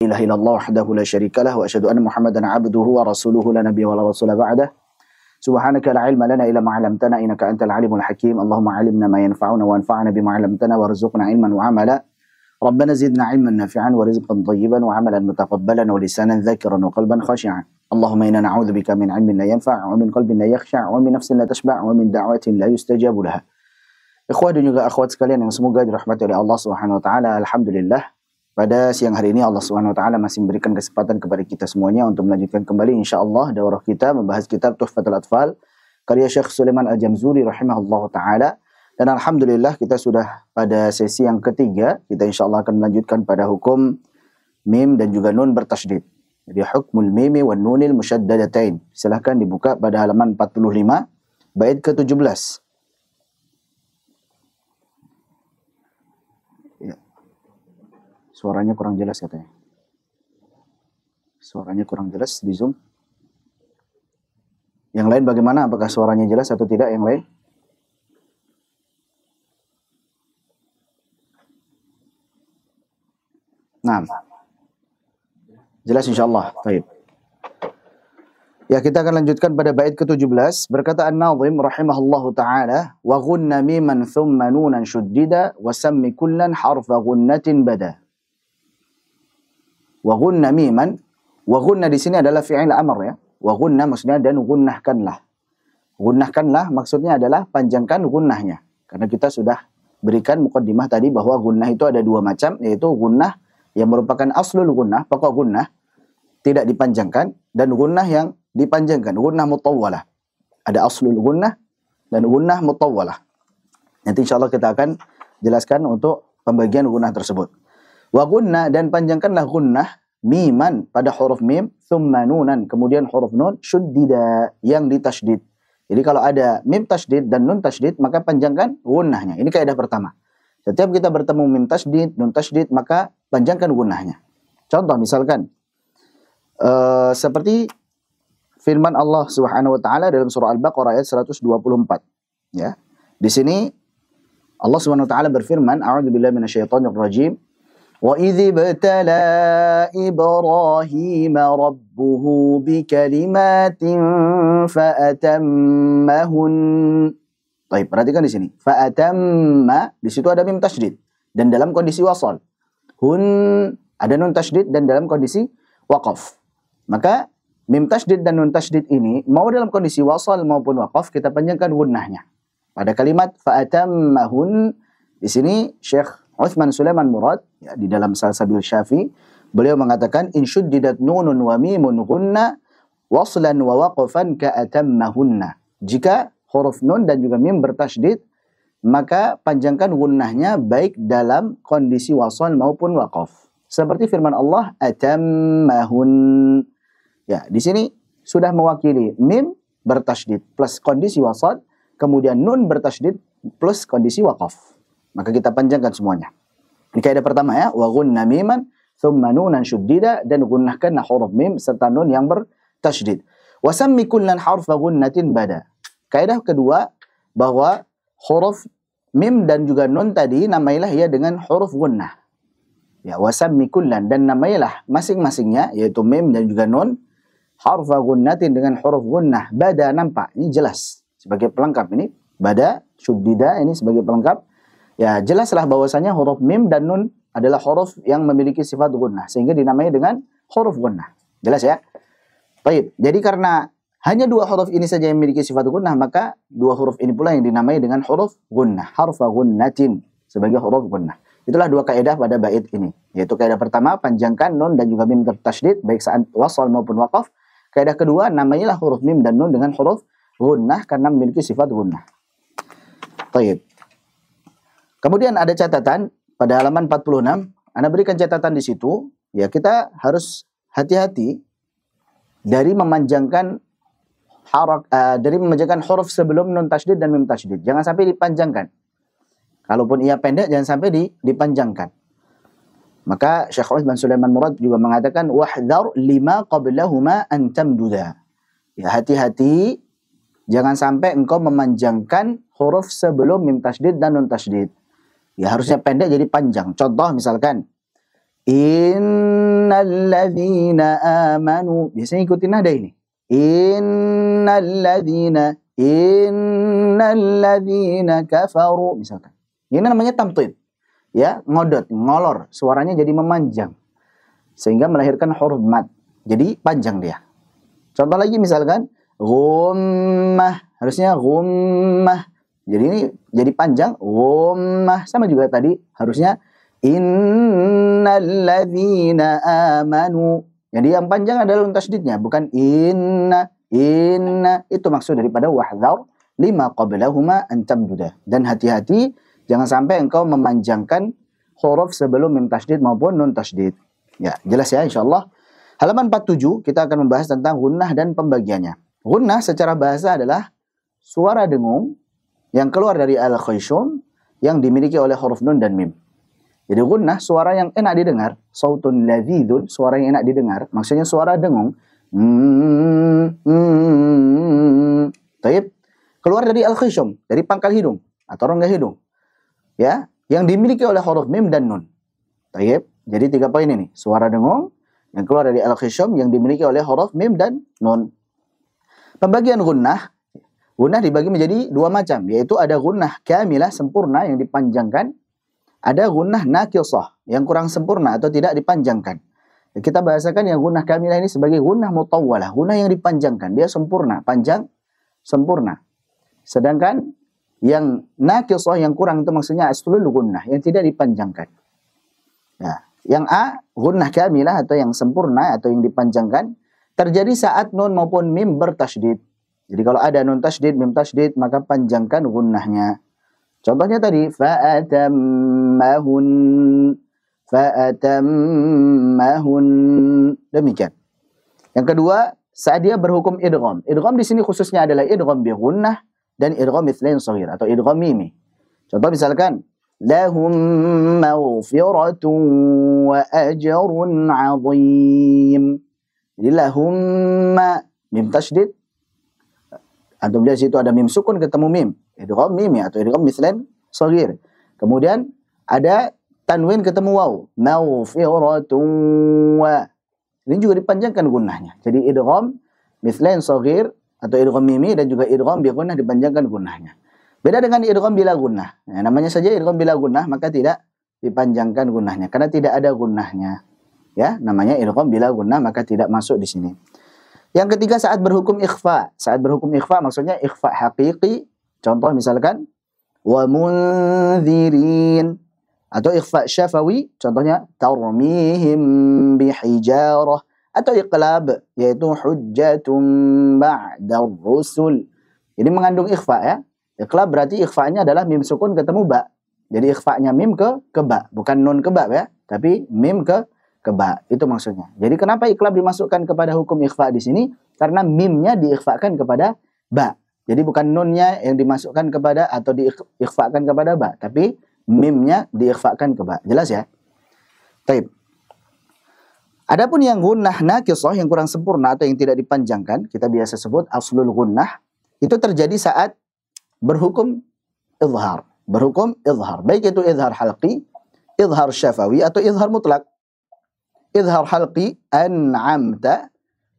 ilaha illallah wahdahu la syarika lah wa asyhadu anna Muhammadan abduhu wa rasuluhu la nabiyya wa la rasula ba'dah. Subhanaka la ilma lana illa ma 'allamtana innaka antal alimul hakim. Allahumma 'allimna ma yanfa'una wa anfa'na bima 'allamtana warzuqna ilman wa 'amala. Rabbana zidna 'ilman nafi'an wa rizqan thayyiban wa 'amalan mutaqabbalan wa lisanan dzakiran wa qalban khashi'an. Allahumma inna na'udzubika min 'ilmin la yanfa' wa min qalbin la yakhsha' wa min nafsin la tashba' wa min da'watin la yustajabu laha. Ikhwah dan juga akhwat sekalian yang semoga dirahmati oleh Allah Subhanahu wa taala. Alhamdulillah, pada siang hari ini Allah Subhanahu wa taala masih memberikan kesempatan kepada kita semuanya untuk melanjutkan kembali insyaallah daurah kita membahas kitab Tuhfatul Atfal karya Syekh Sulaiman Al-Jamzuri rahimahullahu taala. Dan alhamdulillah kita sudah pada sesi yang ketiga. Kita insyaallah akan melanjutkan pada hukum mim dan juga nun bertasydid. Jadi hukmul mimi wan nunil musyaddadatain. Silahkan dibuka pada halaman 45 bait ke-17. Suaranya kurang jelas katanya. Suaranya kurang jelas di Zoom. Yang lain bagaimana? Apakah suaranya jelas atau tidak yang lain? Nah. Jelas insyaallah. Baik. Ya, kita akan lanjutkan pada bait ke-17. Berkata An-Nazim rahimahullahu taala, wa ghunna miman thumma nunan shuddida wa sammi kullan harfa ghunnatin bada. Wa ghunna miman, wa ghunna di sini adalah fi'il amr ya. Wa ghunna maksudnya dan gunnahkanlah. Gunnahkanlah maksudnya adalah panjangkan gunnahnya. Karena kita sudah berikan muqaddimah tadi bahwa gunnah itu ada dua macam, yaitu gunnah yang merupakan aslul gunnah, pokok gunnah tidak dipanjangkan, dan gunnah yang dipanjangkan, gunnah mutawwalah. Ada aslul gunnah dan gunnah mutawwalah. Nanti insyaallah kita akan jelaskan untuk pembagian gunnah tersebut. Wa gunna dan panjangkanlah gunnah miman pada huruf mim, thumma nunan kemudian huruf nun syuddida yang ditasydid. Jadi kalau ada mim tasydid dan nun tasydid maka panjangkan gunnahnya. Ini kaidah pertama. Setiap kita bertemu mim tasydid, nun tasydid maka panjangkan gunnahnya. Contoh misalkan seperti firman Allah Subhanahu wa taala dalam surah Al-Baqarah ayat 124 ya. Di sini Allah Subhanahu wa taala berfirman, a'udzubillahi minasyaitonir rajim. وَإِذِ ابْتَلَى إِبْرَاهِيمَ رَبُّهُ بِكَلِمَاتٍ فَأَتَمَّهُنَّ. Baik, perhatikan di sini. Fa'atamma, di situ ada mim tasydid dan dalam kondisi wasal. Hun ada nun tasydid dan dalam kondisi waqaf. Maka mim tasydid dan nun tasydid ini mau dalam kondisi wasal maupun waqaf kita panjangkan gunnahnya. Pada kalimat fa'atammahun di sini Syekh Utsman Sulaiman Murad ya, di dalam Salsabil Syafi beliau mengatakan in syuddidat nunun wa mimun gunna waslan wa waqfan ka'atammahunna. Jika huruf nun dan juga mim bertasydid maka panjangkan gunnahnya baik dalam kondisi wasal maupun waqaf. Seperti firman Allah atammahun. Ya, di sini sudah mewakili mim bertasydid plus kondisi wasal, kemudian nun bertasydid plus kondisi waqaf. Maka kita panjangkan semuanya. Ini kaidah pertama ya, wa ghunna miman thumma nunan syuddida dan gunnahkanlah huruf mim serta nun yang bertasydid. Wa sammi kullan harfa ghunnatin bada. Kaidah kedua bahwa huruf mim dan juga nun tadi namailah ia dengan huruf gunnah. Ya, wa sammi kullan dan namailah masing-masingnya yaitu mim dan juga nun harfa ghunnatin dengan huruf gunnah bada nampak. Ini jelas sebagai pelengkap ini. Bada syuddida ini sebagai pelengkap. Ya, jelaslah bahwasanya huruf mim dan nun adalah huruf yang memiliki sifat gunnah sehingga dinamai dengan huruf gunnah. Jelas ya? Baik. Jadi karena hanya dua huruf ini saja yang memiliki sifat gunnah, maka dua huruf ini pula yang dinamai dengan huruf gunnah, harfa gunnatin sebagai huruf gunnah. Itulah dua kaidah pada bait ini. Yaitu kaidah pertama panjangkan nun dan juga mim tertasydid baik saat wasal maupun waqaf. Kaidah kedua namailah huruf mim dan nun dengan huruf gunnah karena memiliki sifat gunnah. Baik. Kemudian ada catatan pada halaman 46, Anda berikan catatan di situ, ya kita harus hati-hati dari memanjangkan huruf sebelum nun tasydid dan mim tasydid. Jangan sampai dipanjangkan. Kalaupun ia pendek jangan sampai dipanjangkan. Maka Syekh Utsman Sulaiman Murad juga mengatakan wahdhar lima qablahuma an tamduda. Ya, hati-hati jangan sampai engkau memanjangkan huruf sebelum mim tasydid dan nun tasydid. Ya harusnya pendek jadi panjang. Contoh misalkan Innalladzina amanu. Biasanya ikutin nada ini. Innalladzina kafaru. Misalkan. Ini namanya tamtid. Ya, ngodot, ngolor. Suaranya jadi memanjang. Sehingga melahirkan huruf mad. Jadi panjang dia. Contoh lagi misalkan. Ghummah. Harusnya ghummah. Jadi ini jadi panjang. Ghummah. Sama juga tadi. Harusnya innalladzina amanu. Jadi yang panjang adalah nun tasydidnya, bukan inna. Itu maksud daripada wahdhar lima qablahuma an tamduda. Dan hati-hati jangan sampai engkau memanjangkan huruf sebelum mim tasydid maupun nun tasydid. Ya, jelas ya insyaallah. Halaman 47 kita akan membahas tentang gunnah dan pembagiannya. Gunnah secara bahasa adalah suara dengung yang keluar dari al-khayshum yang dimiliki oleh huruf nun dan mim. Jadi gunnah suara yang enak didengar, sautun ladzidun, suara yang enak didengar, maksudnya suara dengung. Taib, keluar dari al-khayshum, dari pangkal hidung atau rongga hidung. Ya, yang dimiliki oleh huruf mim dan nun. Taib, jadi 3 poin ini, suara dengung yang keluar dari al-khayshum yang dimiliki oleh huruf mim dan nun. Pembagian gunnah dibagi menjadi 2 macam, yaitu ada gunnah kamilah sempurna yang dipanjangkan. Ada gunnah naqisah yang kurang sempurna atau tidak dipanjangkan. Kita bahasakan yang gunnah kamilah ini sebagai gunnah mutawwalah, gunnah yang dipanjangkan, dia sempurna, panjang, sempurna. Sedangkan yang naqisah yang kurang itu maksudnya aslul gunnah, yang tidak dipanjangkan. Ya, yang A, gunnah kamilah atau yang sempurna atau yang dipanjangkan terjadi saat nun maupun mim bertasydid. Jadi kalau ada nun tasydid, mim tasydid, maka panjangkan gunnahnya. Contohnya tadi fa'atammahun. Demikian. Yang kedua, saat dia berhukum idgham. Idgham di sini khususnya adalah idgham bi gunnah dan idgham mithlain shaghir atau idgham mimi. Contoh misalkan lahum maghfiratun wa ajrun 'azim. Jadi lahum mim tasydid. Antum lihat situ ada mim sukun ketemu mim. Idgham mimi atau idgham mithlain shaghir. Kemudian ada tanwin ketemu waw. Maghfiratun wa. Ini juga dipanjangkan gunnahnya. Jadi idgham mithlain shaghir atau idgham mimi dan juga idgham bi gunnah dipanjangkan gunnahnya. Beda dengan idgham bila gunnah. Nah, namanya saja idgham bila gunnah maka tidak dipanjangkan gunnahnya karena tidak ada gunnahnya. Ya, namanya idgham bila gunnah maka tidak masuk di sini. Yang ketiga saat berhukum ikhfa. Saat berhukum ikhfa maksudnya ikhfa haqiqi. Contoh misalkan wa munzirin atau ikhfa syafawi, contohnya tarmihim bihijarah, atau iqlab yaitu hujjatun ba'da rusul. Ini mengandung ikhfa ya. Iqlab berarti ikhfa'nya adalah mim sukun ketemu ba. Jadi ikhfa'nya mim ke ba, bukan nun ke ba ya, tapi mim ke ba. Itu maksudnya. Jadi kenapa iqlab dimasukkan kepada hukum ikhfa di sini? Karena mimnya diikhfa'kan kepada ba. Jadi bukan nunnya yang dimasukkan kepada atau diikhfa'kan kepada ba, tapi mimnya diikhfa'kan ke ba. Jelas ya? Taib. Adapun yang gunnah naqisah yang kurang sempurna atau yang tidak dipanjangkan, kita biasa sebut aslul gunnah, itu terjadi saat berhukum izhar. Berhukum izhar. Baik itu izhar halqi, izhar syafawi atau izhar mutlak. Izhar halqi an'amta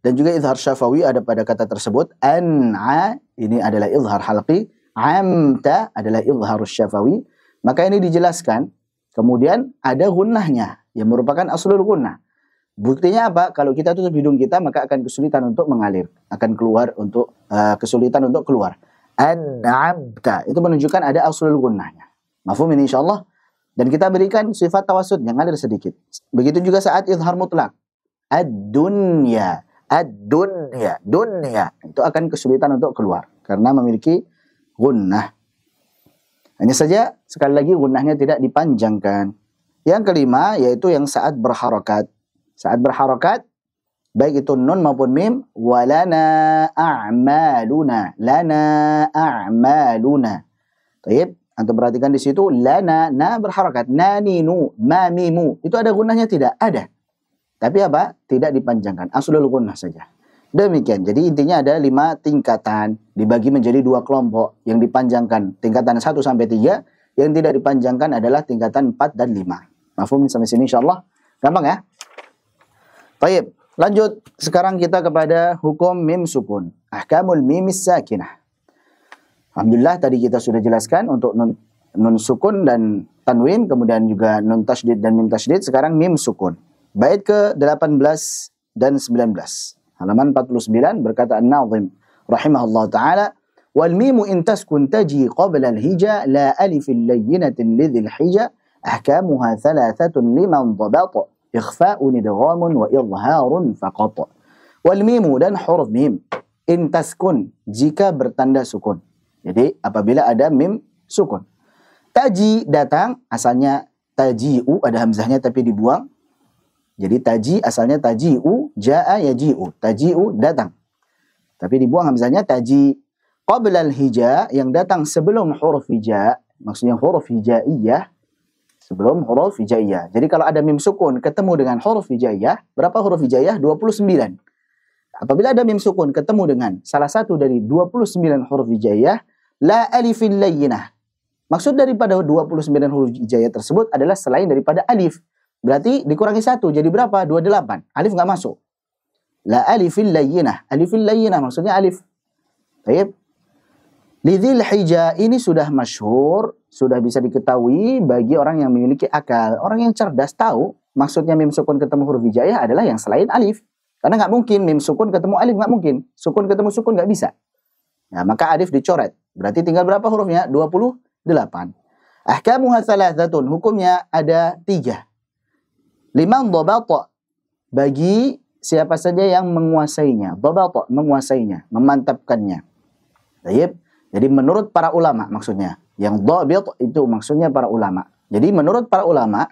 dan juga izhar syafawi ada pada kata tersebut. An'a ini adalah izhar halqi, amta adalah izhar syafawi. Maka ini dijelaskan. Kemudian ada gunnahnya yang merupakan aslul gunnah. Buktinya apa? Kalau kita tutup hidung kita maka akan kesulitan untuk mengalir, akan keluar untuk kesulitan untuk keluar. An'amta itu menunjukkan ada aslul gunnahnya. Mafhum ini insyaallah. Dan kita berikan sifat tawasud yang ngalir sedikit. Begitu juga saat izhar mutlak. Ad-dunya, ad-dunya, dunya itu akan kesulitan untuk keluar karena memiliki gunnah. Hanya saja sekali lagi gunnahnya tidak dipanjangkan. Yang kelima yaitu yang saat berharokat. Saat berharokat baik itu nun maupun mim, walana a'maluna, lana a'maluna. Baik, antum perhatikan di situ lana na berharokat, naninu, mamimu. Itu ada gunnahnya tidak? Ada. Tapi apa? Tidak dipanjangkan. Aslul gunnah saja. Demikian. Jadi intinya ada 5 tingkatan dibagi menjadi 2 kelompok. Yang dipanjangkan tingkatan 1 sampai 3, yang tidak dipanjangkan adalah tingkatan 4 dan 5. Mafhum sampai sini insyaallah. Gampang ya? Baik, lanjut. Sekarang kita kepada hukum mim sukun. Ahkamul mimis sakinah. Alhamdulillah tadi kita sudah jelaskan untuk nun sukun dan tanwin, kemudian juga nun tasydid dan mim tasydid. Sekarang mim sukun. Bait ke-18 dan 19. Halaman 49 berkata An-Nazim rahimahullah taala, wal mimu in taskun taji qabla al-hija la alifin layyinatin lidhil hija ahkamuha thalathatun liman dhabata ikhfa'un idghamun wa idharun faqat. Wal mimu dan huruf mim in taskun jika bertanda sukun. Jadi apabila ada mim sukun. Taji datang, asalnya taji'u, ada hamzahnya tapi dibuang. Jadi taji asalnya taji'u, ja'a yaji'u. Taji'u datang. Tapi dibuang hamzahnya taji. Qabla al-hija yang datang sebelum huruf hija, maksudnya huruf hijaiyah, sebelum huruf hijaiyah. Jadi kalau ada mim sukun ketemu dengan huruf hijaiyah, berapa huruf hijaiyah? 29. Apabila ada mim sukun ketemu dengan salah satu dari 29 huruf hijaiyah, la alifin layyinah. Maksud daripada 29 huruf hijaiyah tersebut adalah selain daripada alif. Berarti dikurangi 1 jadi berapa? 28. Alif nggak masuk. La alifin layyinah. Alifin layyinah maksudnya alif. Baik. Lidzil hija ini sudah masyhur, sudah bisa diketahui bagi orang yang memiliki akal. Orang yang cerdas tahu maksudnya mim sukun ketemu huruf hijaiyah adalah yang selain alif. Karena nggak mungkin mim sukun ketemu alif, nggak mungkin. Sukun ketemu sukun nggak bisa. Nah, maka alif dicoret. Berarti tinggal berapa hurufnya? 28. Ahkamuha thalathatun. Hukumnya ada 3. Liman dhabata. Bagi siapa saja yang menguasainya. Dhabata, menguasainya, memantapkannya. Baik. Jadi menurut para ulama maksudnya. Yang dhabit itu maksudnya para ulama. Jadi menurut para ulama,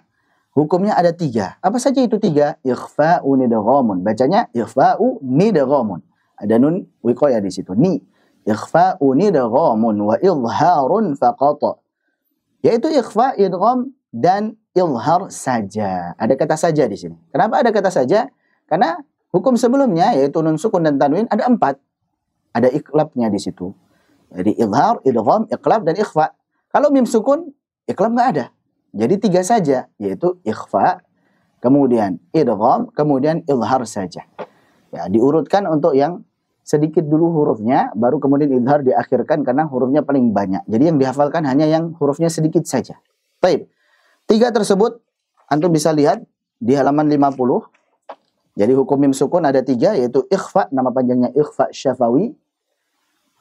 hukumnya ada 3. Apa saja itu 3? Ikhfa'u nidghamun. Bacanya ikhfa'u nidghamun. Ada nun wiqayah di situ. Ni. Ikhfa'u nidghamun wa idharun faqat. Yaitu ikhfa, idgham dan izhar saja. Ada kata saja di sini. Kenapa ada kata saja? Karena hukum sebelumnya yaitu nun sukun dan tanwin ada 4. Ada iqlabnya di situ. Jadi izhar, idgham, iqlab dan ikhfa. Kalau mim sukun, iqlab nggak ada. Jadi 3 saja, yaitu ikhfa, kemudian idgham, kemudian izhar saja. Ya, diurutkan untuk yang sedikit dulu hurufnya, baru kemudian izhar diakhirkan karena hurufnya paling banyak. Jadi yang dihafalkan hanya yang hurufnya sedikit saja. Baik. 3 tersebut antum bisa lihat di halaman 50. Jadi hukum mim sukun ada 3, yaitu ikhfa, nama panjangnya ikhfa syafawi.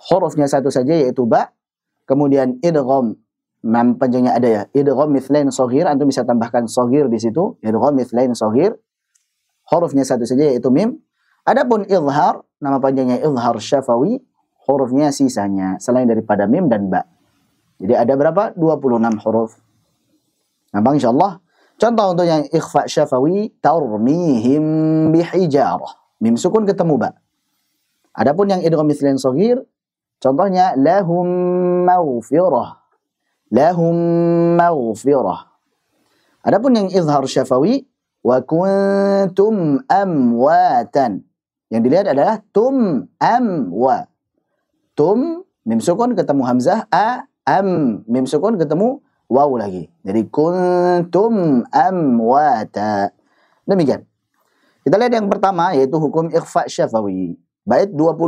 Hurufnya 1 saja yaitu ba. Kemudian idgham, nama panjangnya ada ya, idgham mithlain shaghir, antum bisa tambahkan shaghir di situ, idgham mithlain shaghir. Hurufnya 1 saja yaitu mim. Adapun izhar, nama panjangnya izhar syafawi, hurufnya sisanya selain daripada mim dan ba. Jadi ada berapa? 26 huruf. Gampang insyaallah. Contoh untuk yang ikhfa syafawi, tarmihim bihijarah. Mim sukun ketemu ba. Adapun yang idgham mithlain shaghir, contohnya lahum maghfirah. Lahum maghfirah. Adapun yang izhar syafawi, wa kuntum amwatan. Yang dilihat adalah tum amwa. Tum mim sukun ketemu hamzah a, am mim sukun ketemu waw lagi. Jadi kuntum amwata. Demikian. Kita lihat yang pertama yaitu hukum ikhfa syafawi. Bait 20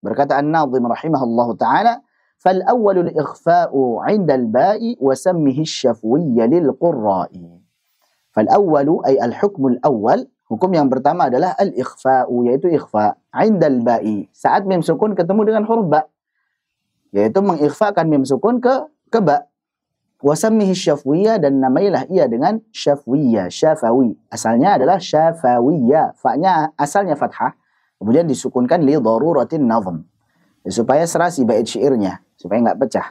berkata An-Nazim rahimahullahu taala, fal awwalul ikhfa'u 'inda al-ba'i wa sammihi asy-syafwiyya lil qurra'i. Fal awwalu ay al-hukmul awwal, hukum yang pertama adalah al-ikhfa'u yaitu ikhfa 'inda al-ba'i, saat mim sukun ketemu dengan huruf ba. Yaitu mengikhfakan mim sukun ke ba. Wa sammihi asy-syafwiyya dan namailah ia dengan syafwiyya, syafawi. Asalnya adalah syafawiyya, fa-nya asalnya fathah. Kemudian disukunkan li daruratin nazm. Supaya serasi bait syairnya, supaya enggak pecah.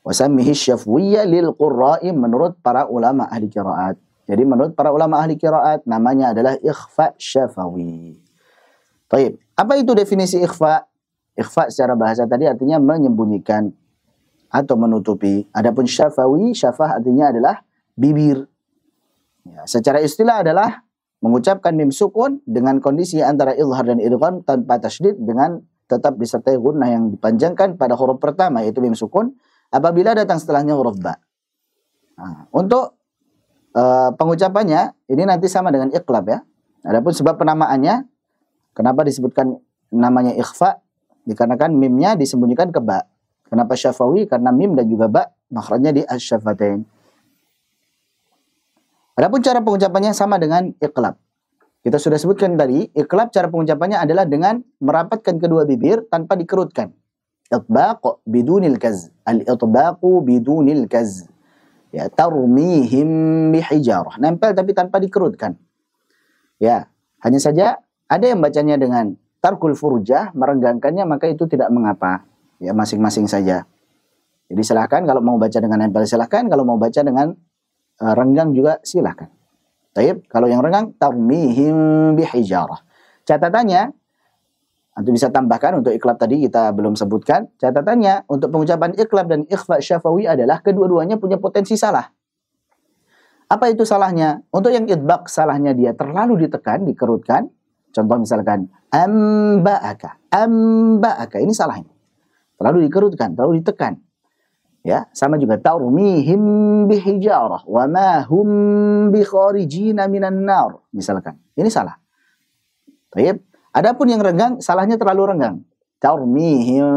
Wa sammihi syafwiyya lil qurra'i menurut para ulama ahli qiraat. Jadi menurut para ulama ahli qiraat namanya adalah ikhfa syafawi. Baik, apa itu definisi ikhfa? Ikhfa secara bahasa tadi artinya menyembunyikan atau menutupi. Adapun syafawi, syafah artinya adalah bibir. Ya, secara istilah adalah mengucapkan mim sukun dengan kondisi antara izhar dan idgham tanpa tasydid dengan tetap disertai gunnah yang dipanjangkan pada huruf pertama yaitu mim sukun apabila datang setelahnya huruf ba. Nah, untuk pengucapannya ini nanti sama dengan iqlab ya. Adapun sebab penamaannya, kenapa disebutkan namanya ikhfa? Dikarenakan mimnya disembunyikan ke ba. Kenapa syafawi? Karena mim dan juga ba makhrajnya di asy-syafatain. Adapun cara pengucapannya sama dengan iqlab. Kita sudah sebutkan tadi, iqlab cara pengucapannya adalah dengan merapatkan kedua bibir tanpa dikerutkan. Itbaq bidunil kaz. Al-itbaqu bidunil kaz. Ya, tarmihim bihijarah. Nempel tapi tanpa dikerutkan. Ya, hanya saja ada yang bacanya dengan tarkul furjah, merenggangkannya, maka itu tidak mengapa. Ya, masing-masing saja. Jadi silahkan kalau mau baca dengan nempel silahkan, kalau mau baca dengan renggang juga silahkan. Taib, kalau yang renggang tarmihim bihijarah. Catatannya, Antum bisa tambahkan untuk iqlab tadi kita belum sebutkan. Catatannya untuk pengucapan iqlab dan ikhfa syafawi adalah kedua-duanya punya potensi salah. Apa itu salahnya? Untuk yang idbaq salahnya dia terlalu ditekan, dikerutkan. Contoh misalkan amba'aka, amba'aka, ini salahnya. Terlalu dikerutkan, terlalu ditekan. Ya, sama juga tarmihim bihijarah wa ma hum bikharijina minan nar. Misalkan, ini salah. Baik. Adapun yang renggang, salahnya terlalu renggang. Tarmihim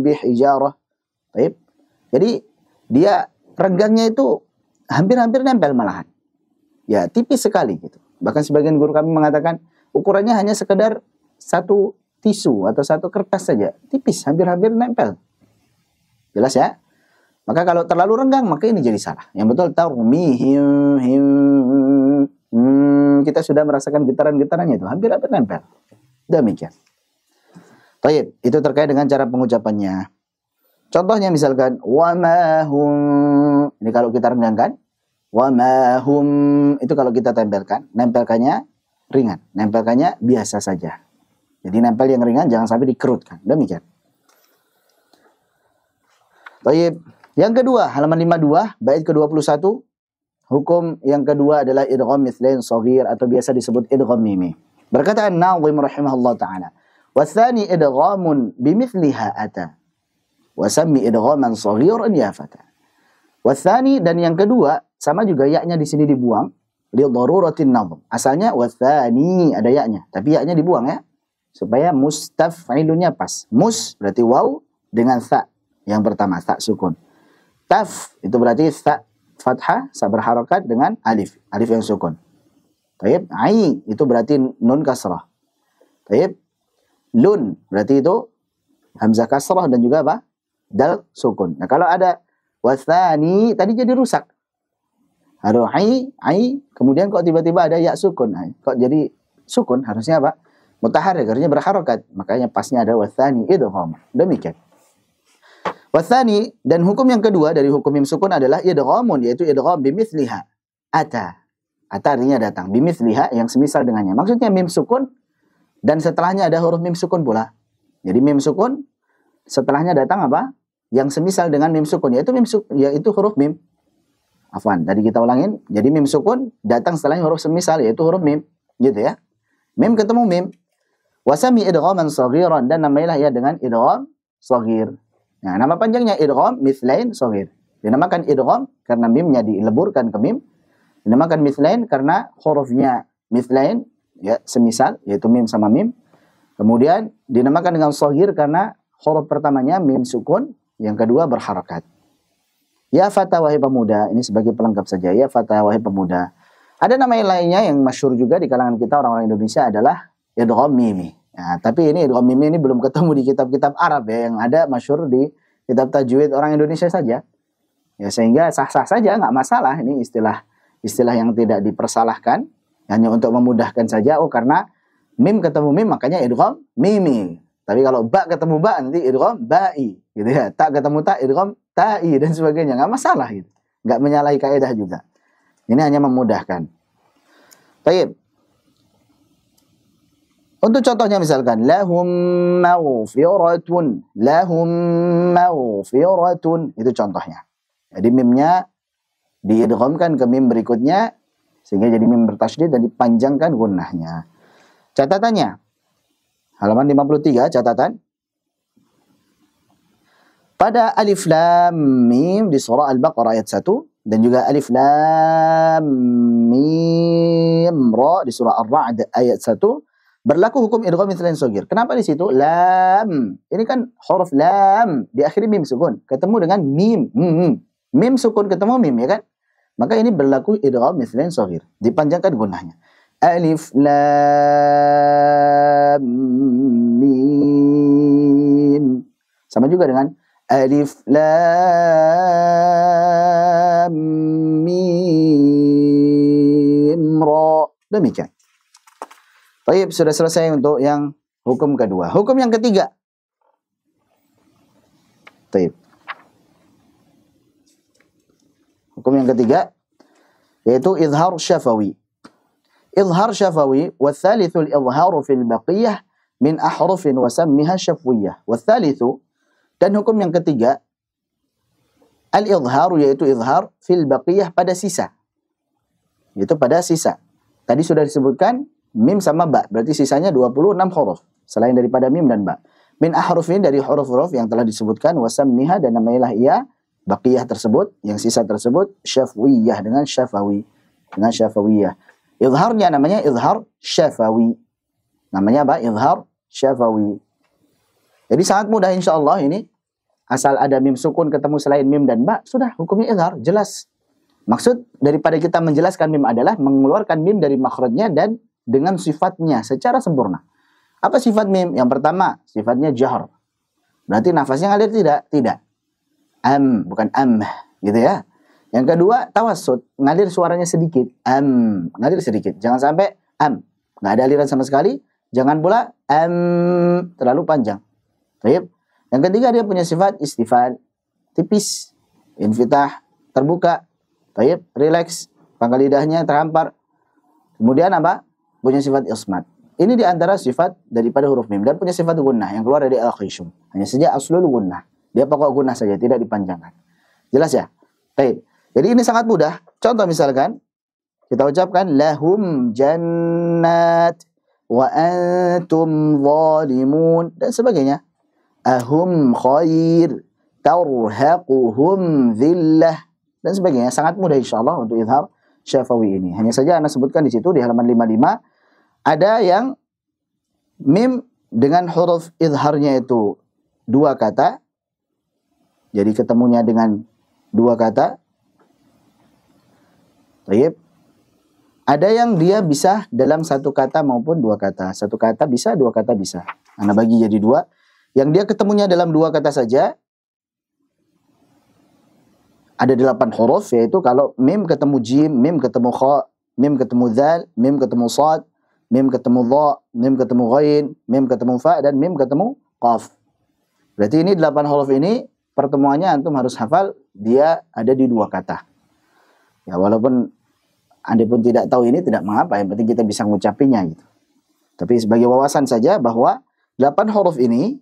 bihijarah. Baik. Jadi dia renggangnya itu hampir-hampir nempel malahan. Ya, tipis sekali gitu. Bahkan sebagian guru kami mengatakan ukurannya hanya sekedar satu tisu atau satu kertas saja. Tipis, hampir-hampir nempel. Jelas ya? Maka kalau terlalu renggang, maka ini jadi salah. Yang betul tarmihim kita sudah merasakan getaran-getarannya itu hampir-hampir nempel. Demikian. Baik, itu terkait dengan cara pengucapannya. Contohnya misalkan wa ma hum, ini kalau kita renggangkan, wa ma hum itu kalau kita tempelkan, nempelkannya ringan, nempelkannya biasa saja. Jadi nempel yang ringan jangan sampai dikerutkan. Demikian. Baik, yang kedua halaman 52 bait ke-21. Hukum yang kedua adalah idgham mithlain shaghir atau biasa disebut idgham mimi. Berkata An-Nadhim rahimahullah taala, "Wa tsani idghamun bimithliha ata. Wa sammi idghaman shaghiran ya fata." Wa tsani dan yang kedua sama juga ya-nya di sini dibuang li daruratin nadhm. Asalnya wa tsani ada ya-nya, tapi ya-nya dibuang ya supaya mustaf'ilunnya pas. Mus berarti waw dengan tha yang pertama, tha sukun. Taf itu berarti tha fathah berharakat dengan alif, alif yang sukun. Taib, ai itu berarti nun kasrah. Taib, lun berarti itu hamzah kasrah dan juga apa? Dal sukun. Nah, kalau ada wasani tadi jadi rusak. Ada ai, kemudian kok tiba-tiba ada ya sukun. Kok jadi sukun? Harusnya apa? Mutaharrik, harusnya berharakat. Makanya pasnya ada wasani idgham. Demikian. Wathani dan hukum yang kedua dari hukum mim sukun adalah idghamun, yaitu idgham bimithliha. Ata artinya datang, bimithliha yang semisal dengannya. Maksudnya mim sukun dan setelahnya ada huruf mim sukun pula. Jadi mim sukun setelahnya datang apa? Yang semisal dengan mim sukun, yaitu huruf mim. Afwan, tadi kita ulangin. Jadi mim sukun datang setelahnya huruf semisal yaitu huruf mim, gitu ya. Mim ketemu mim. Wasami idghaman shaghiran dan namailah ya dengan idgham shaghir. Nah, nama panjangnya idgham mithlain shaghir. Dinamakan idgham karena mimnya dileburkan ke mim. Dinamakan mithlain karena hurufnya mithlain ya semisal yaitu mim sama mim. Kemudian dinamakan dengan shaghir karena huruf pertamanya mim sukun, yang kedua berharakat. Ya fata wahai pemuda, ini sebagai pelengkap saja. Ya fata wahai pemuda. Ada nama lainnya yang masyhur juga di kalangan kita orang-orang Indonesia adalah idgham mimi. Nah, tapi ini idgham mimi ini belum ketemu di kitab-kitab Arab ya, yang ada masyhur di kitab tajwid orang Indonesia saja. Ya, sehingga sah-sah saja, nggak masalah. Ini istilah yang tidak dipersalahkan, hanya untuk memudahkan saja. Oh, karena mim ketemu mim makanya idgham mimi. Tapi kalau ba ketemu ba nanti idgham ba'i, gitu ya. Ta ketemu ta idgham ta'i dan sebagainya, nggak masalah gitu. Nggak menyalahi kaidah juga. Ini hanya memudahkan. Baik. Untuk contohnya misalkan lahum maghfiratun, itu contohnya. Jadi mimnya diidghamkan ke mim berikutnya sehingga jadi mim bertasydid dan dipanjangkan gunnahnya. Catatannya halaman 53 catatan. Pada alif lam mim di surah Al-Baqarah ayat 1 dan juga alif lam mim ra di surah Ar-Ra'd ayat 1 berlaku hukum idgham mithlain shaghir. Kenapa di situ? Lam. Ini kan huruf lam diakhiri mim sukun, ketemu dengan mim. Mim sukun ketemu mim, ya kan? Maka ini berlaku idgham mithlain shaghir. Dipanjangkan gunahnya. Alif lam mim. Sama juga dengan alif lam mim ra. Demikian. Baik, sudah selesai untuk yang hukum kedua. Hukum yang ketiga. Baik. Hukum yang ketiga yaitu izhar syafawi. Izhar syafawi wa tsalitsul izharu fil baqiyah min ahrufin wa sammiha syafwiyah. Wa tsalitsu, dan hukum yang ketiga al-izhar yaitu izhar fil baqiyah pada sisa. Yaitu pada sisa. Tadi sudah disebutkan mim sama ba, berarti sisanya 26 huruf selain daripada mim dan ba. Min ahrufin dari huruf-huruf yang telah disebutkan, wasammiha dan namailah ia baqiyah tersebut, yang sisa tersebut syafwiyah dengan syafawi, dengan syafawiyah. Izharnya namanya izhar syafawi. Namanya apa? Izhar syafawi. Jadi sangat mudah insyaallah ini. Asal ada mim sukun ketemu selain mim dan ba, sudah hukumnya izhar, jelas. Maksud daripada kita menjelaskan mim adalah mengeluarkan mim dari makhrajnya dan dengan sifatnya secara sempurna. Apa sifat mim? Yang pertama, sifatnya jahr. Berarti nafasnya ngalir tidak? Tidak. Bukan gitu ya. Yang kedua, tawassut, ngalir suaranya sedikit. Ngalir sedikit. Jangan sampai nggak ada aliran sama sekali. Jangan pula terlalu panjang. Baik. Yang ketiga, dia punya sifat istifal, tipis, infitah, terbuka. Baik, relax, pangkal lidahnya terhampar. Kemudian apa? Punya sifat ismat. Ini diantara sifat daripada huruf mim. Dan punya sifat gunnah yang keluar dari al-khishum. Hanya saja aslul gunnah. Dia pokok gunnah saja, tidak dipanjangkan. Jelas ya? Baik. Jadi ini sangat mudah. Contoh misalkan, kita ucapkan lahum jannat wa antum zalimun dan sebagainya. Ahum khair tarhaquhum dhillah dan sebagainya. Sangat mudah insyaallah untuk izhar syafawi ini. Hanya saja Anda sebutkan di situ di halaman 55 ada yang mim dengan huruf izharnya itu 2 kata. Jadi ketemunya dengan 2 kata. Baik. Ada yang dia bisa dalam 1 kata maupun 2 kata. 1 kata bisa, 2 kata bisa. Anda bagi jadi 2. Yang dia ketemunya dalam 2 kata saja ada 8 huruf, yaitu kalau mim ketemu jim, mim ketemu kha, mim ketemu dzal, mim ketemu shad, mim ketemu dha, mim ketemu ghain, mim ketemu fa, dan mim ketemu qaf. Berarti ini 8 huruf ini pertemuannya antum harus hafal, dia ada di 2 kata. Ya walaupun Anda pun tidak tahu ini tidak mengapa, yang penting kita bisa mengucapinya gitu. Tapi sebagai wawasan saja bahwa 8 huruf ini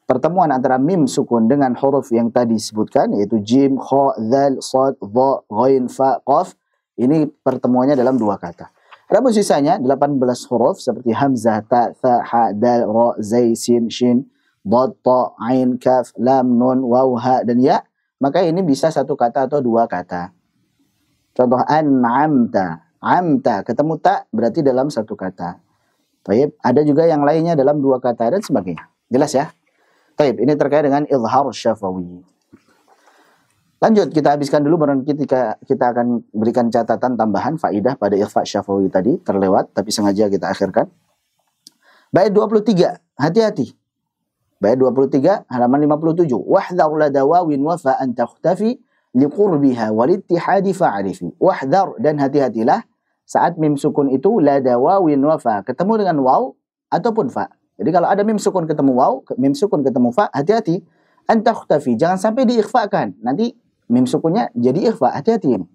pertemuan antara mim sukun dengan huruf yang tadi disebutkan, yaitu jim, kha, dzal, shad, dha, ghain, fa, qaf, ini pertemuannya dalam 2 kata. Adapun sisanya 18 huruf seperti hamzah, ta, tha, ha, dal, ra, zai, sin, shin, dad, ta, ain, kaf, lam, nun, waw, ha, dan ya, maka ini bisa 1 kata atau 2 kata. Contoh an'amta, amta ketemu ta berarti dalam 1 kata. Baik, ada juga yang lainnya dalam 2 kata dan sebagainya. Jelas ya? Baik, ini terkait dengan izhar syafawi. Lanjut, kita habiskan dulu baru kita akan berikan catatan tambahan faidah pada ikhfa syafawi tadi, terlewat tapi sengaja kita akhirkan. Bait 23, hati-hati. Bait 23 halaman 57. Wahdhar lada wawin wa fa an takhtafi liqurbiha walittihadi fa'arifi. Wahdhar, dan hati-hatilah saat mim sukun itu lada wawin wa fa, ketemu dengan waw ataupun fa. Jadi kalau ada mim sukun ketemu waw, mim sukun ketemu fa, hati-hati. An takhtafi, jangan sampai diikhfakan. Nanti mim sukunnya jadi ikhfa, hati-hati ini.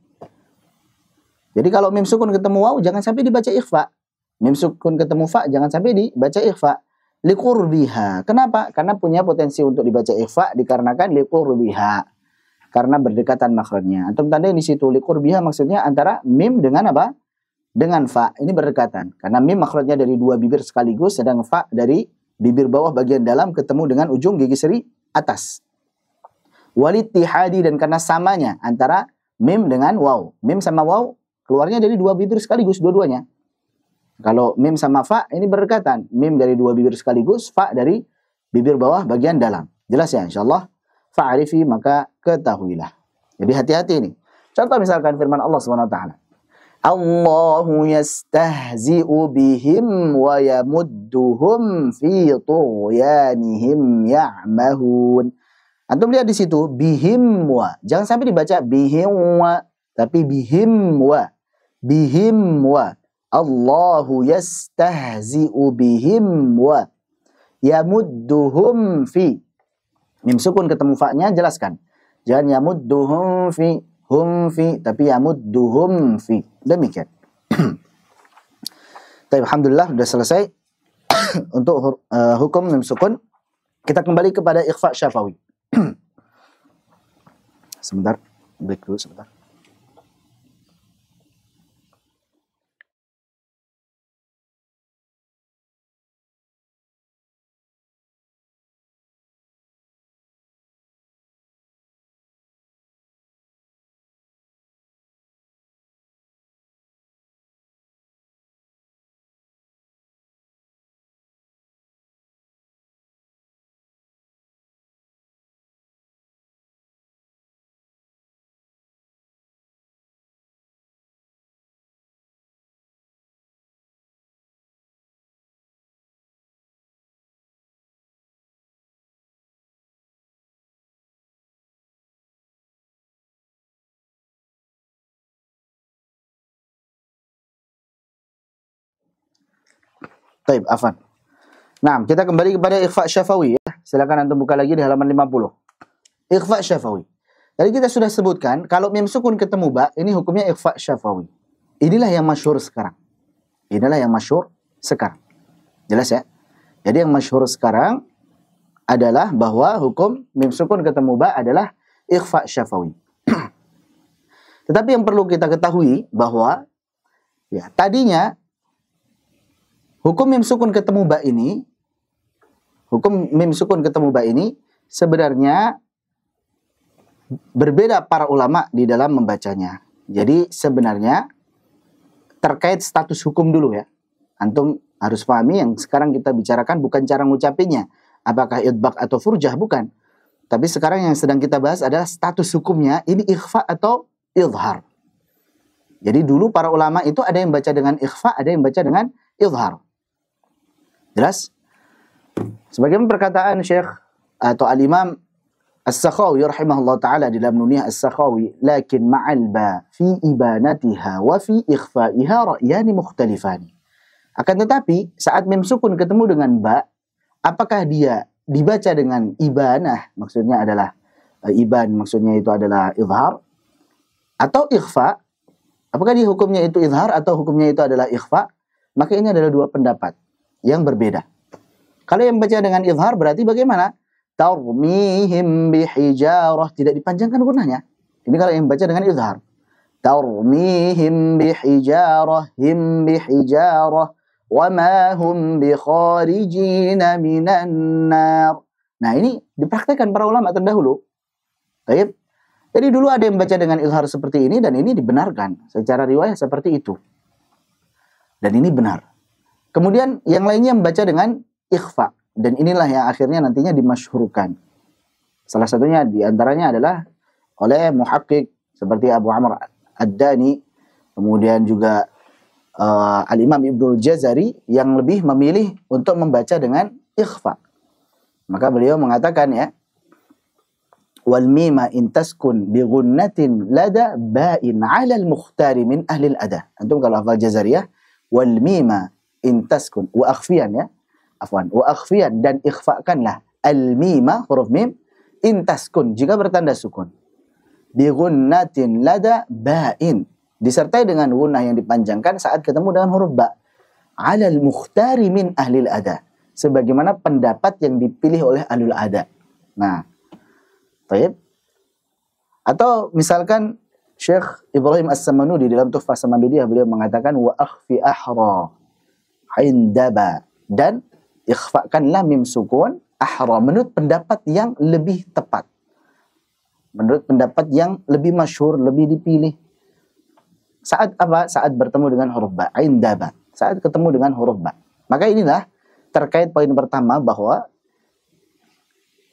Jadi kalau mim sukun ketemu waw jangan sampai dibaca ikhfa. Mim sukun ketemu fa jangan sampai dibaca ikhfa. Liqurbiha. Kenapa? Karena punya potensi untuk dibaca ikhfa dikarenakan liqurbiha. Karena berdekatan makhrajnya. Antum tandain di situ liqurbiha maksudnya antara mim dengan apa? Dengan fa. Ini berdekatan. Karena mim makhrajnya dari 2 bibir sekaligus, sedang fa dari bibir bawah bagian dalam ketemu dengan ujung gigi seri atas. Walittihadi, dan karena samanya antara mim dengan waw. Mim sama waw keluarnya dari dua bibir sekaligus dua-duanya. Kalau mim sama fa ini berdekatan. Mim dari dua bibir sekaligus, fa dari bibir bawah bagian dalam. Jelas ya insyaallah. Fa'arifi maka ketahuilah. Jadi hati-hati ini. Contoh misalkan firman Allah Subhanahu wa taala. Allahu yastahzi'u bihim wa yamudduhum fi tughyanihim ya'mahun. Antum lihat di situ bihim wa. Jangan sampai dibaca bihim wa, tapi bihim wa. Bihim wa. Allahu yastahzi'u bihim wa yamudduhum fi. Mim sukun ketemu fa-nya jelaskan. Jangan yamudduhum fi, hum fi, tapi yamudduhum fi. Demikian. Tapi alhamdulillah sudah selesai untuk hukum mim sukun. Kita kembali kepada ikhfa syafawi. Sebentar, break dulu sebentar. Taib, afan. Nah, kita kembali kepada ikhfa syafawi ya. Silakan antum buka lagi di halaman 50. Ikhfa syafawi. Tadi kita sudah sebutkan kalau mim sukun ketemu ba, ini hukumnya ikhfa syafawi. Inilah yang masyhur sekarang. Inilah yang masyhur sekarang. Jelas ya? Jadi yang masyhur sekarang adalah bahwa hukum mim sukun ketemu ba adalah ikhfa syafawi. Tetapi yang perlu kita ketahui bahwa ya tadinya hukum mim sukun ketemu ba ini, hukum mim sukun ketemu ba ini sebenarnya berbeda para ulama di dalam membacanya. Jadi sebenarnya terkait status hukum dulu ya. Antum harus pahami yang sekarang kita bicarakan bukan cara ngucapinnya. Apakah idbaq atau furjah, bukan. Tapi sekarang yang sedang kita bahas adalah status hukumnya, ini ikhfa atau izhar. Jadi dulu para ulama itu ada yang baca dengan ikhfa, ada yang baca dengan izhar. Jelas? Sebagaimana perkataan Syekh atau Al-Imam As-Sakhawi rahimahullah ta'ala di dalam Nuniyah As-Sakhawi, lakin ma'al ba fi ibanatiha wa fi ikhfa'iha ra'yani mukhtalifani. Akan tetapi saat mim sukun ketemu dengan ba, apakah dia dibaca dengan ibanah, maksudnya adalah iban, maksudnya itu adalah izhar, atau ikhfa, apakah dia hukumnya itu izhar atau hukumnya itu adalah ikhfa? Maka ini adalah dua pendapat yang berbeda. Kalau yang baca dengan izhar berarti bagaimana? Tarmihim bihijarah, tidak dipanjangkan gunanya. Ini kalau yang baca dengan izhar. Tarmihim bihijarah, him bihijarah, wa ma hum bikharijina minan nar. Nah, ini dipraktekkan para ulama terdahulu. Baik. Jadi dulu ada yang baca dengan izhar seperti ini dan ini dibenarkan secara riwayat seperti itu. Dan ini benar. Kemudian yang lainnya membaca dengan ikhfa. Dan inilah yang akhirnya nantinya dimasyhurkan. Salah satunya diantaranya adalah oleh muhakkik seperti Abu Amr Ad-Dani. Kemudian juga Al-Imam Ibnul Jazari yang lebih memilih untuk membaca dengan ikhfa. Maka beliau mengatakan ya, wal mima in taskun bi ghunnatin lada ba'in 'ala al-mukhtari min ahli al-ada. Antum kalau hafal Jazariyah, wal mima in taskun wa akhfiyan ya. Afwan, wa akhfiyan dan ikhfakanlah al-mima huruf mim in taskun jika bertanda sukun. Bi ghunnatin lada ba'in disertai dengan gunnah yang dipanjangkan saat ketemu dengan huruf ba. 'Ala al-mukhtari min ahli al-ada. Sebagaimana pendapat yang dipilih oleh ahlul ada. Nah, baik. Atau misalkan Syekh Ibrahim As-Samanudi dalam Tuhfah Samanudiyah beliau mengatakan wa akhfi ahra indaba, dan ikhfakanlah mim sukun ahra menurut pendapat yang lebih tepat. menurut pendapat yang lebih masyhur, lebih dipilih. Saat apa? Saat bertemu dengan huruf ba, indaba. Saat ketemu dengan huruf ba. Maka inilah terkait poin pertama bahwa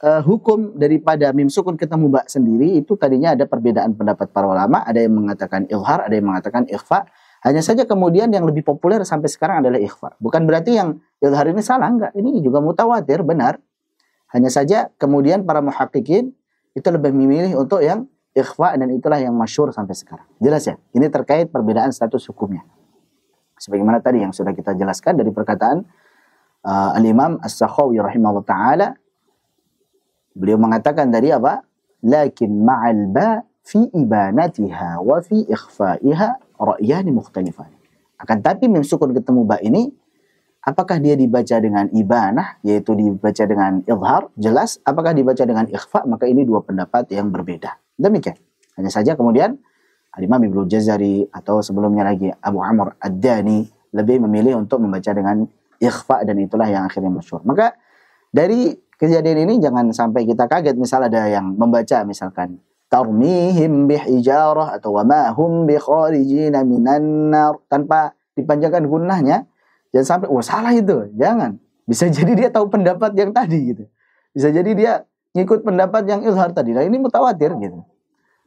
hukum daripada mim sukun ketemu ba sendiri itu tadinya ada perbedaan pendapat para ulama, ada yang mengatakan izhar, ada yang mengatakan ikhfa. Hanya saja kemudian yang lebih populer sampai sekarang adalah ikhfa. Bukan berarti yang izhar ini salah, enggak. Ini juga mutawatir, benar. Hanya saja kemudian para muhaqqiqin itu lebih memilih untuk yang ikhfa, dan itulah yang masyhur sampai sekarang. Jelas ya? Ini terkait perbedaan status hukumnya. Sebagaimana tadi yang sudah kita jelaskan dari perkataan Al-Imam As-Sakhawi rahimahullah ta'ala. Beliau mengatakan tadi apa? Lakin ma'al ba fi ibanatiha wa fi ikhfa'iha ra'yani mukhtalifan. Akan tapi mim sukun ketemu ba ini, apakah dia dibaca dengan ibanah, yaitu dibaca dengan izhar, jelas. Apakah dibaca dengan ikhfa, maka ini dua pendapat yang berbeda. Demikian. Hanya saja kemudian Al-Imam Ibnu Jazari atau sebelumnya lagi Abu Amr Ad-Dani lebih memilih untuk membaca dengan ikhfa, dan itulah yang akhirnya masyhur. Maka dari kejadian ini jangan sampai kita kaget misal ada yang membaca misalkan tarmihim bihijarah atau wa ma hum bikharijina minan nar tanpa dipanjangkan gunnahnya. Jangan sampai wah salah itu. Jangan. Bisa jadi dia tahu pendapat yang tadi gitu. Bisa jadi dia ngikut pendapat yang izhar tadi. Nah, ini mutawatir gitu.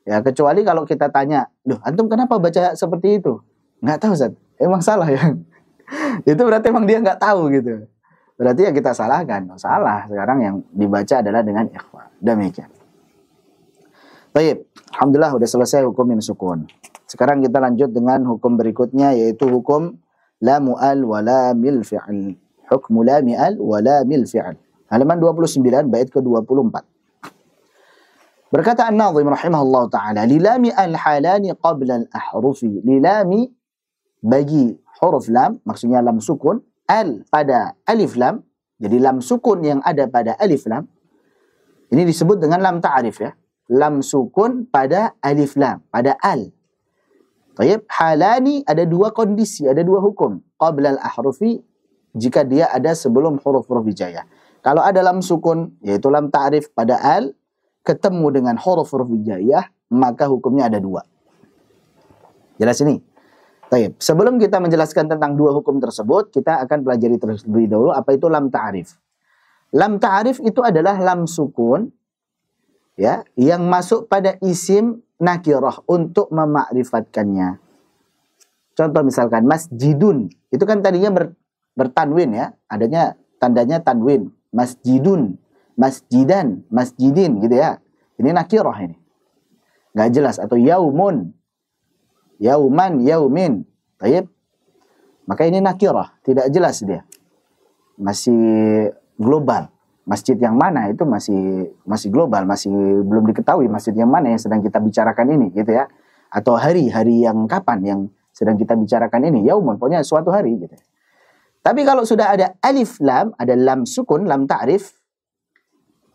Ya, kecuali kalau kita tanya, "Loh, antum kenapa baca seperti itu?" Nggak tahu, Ustaz. Emang salah ya? Itu berarti emang dia nggak tahu gitu. Berarti ya kita salahkan. Oh, salah. Sekarang yang dibaca adalah dengan ikhfa. Demikian. Baik. Alhamdulillah udah selesai hukum mim sukun. Sekarang kita lanjut dengan hukum berikutnya, yaitu hukum lamu al wa lamil fi'al. Hukmu lami al wa lamil fi'al. Halaman 29 bait ke-24. Berkata An-Nazim rahimahullah ta'ala, lilami al-halani qabla al-ahrufi. Lilami bagi huruf lam, maksudnya lam sukun, al pada alif lam. Jadi lam sukun yang ada pada alif lam ini disebut dengan lam ta'rif ya. Lam sukun pada alif lam, pada al. Baik, halani ada dua kondisi, ada dua hukum. Qabla al-ahrufi, jika dia ada sebelum huruf-huruf hijaiyah. Kalau ada lam sukun, yaitu lam ta'rif pada al, ketemu dengan huruf-huruf hijaiyah, maka hukumnya ada dua. Jelas ini? Baik, sebelum kita menjelaskan tentang dua hukum tersebut, kita akan pelajari terlebih dahulu apa itu lam ta'rif. Lam ta'rif itu adalah lam sukun ya, yang masuk pada isim nakirah untuk memakrifatkannya. Contoh misalkan masjidun, itu kan tadinya bertanwin ya, adanya tandanya tanwin. Masjidun, masjidan, masjidin gitu ya. Ini nakirah ini. Nggak jelas. Atau yaumun, yauman, yaumin. Baik. Maka ini nakirah, tidak jelas dia. Masih global. Masjid yang mana itu masih global, masih belum diketahui masjid yang mana yang sedang kita bicarakan ini gitu ya. Atau hari yang kapan yang sedang kita bicarakan ini, yaumun, pokoknya suatu hari gitu. Tapi kalau sudah ada alif lam, ada lam sukun, lam ta'rif,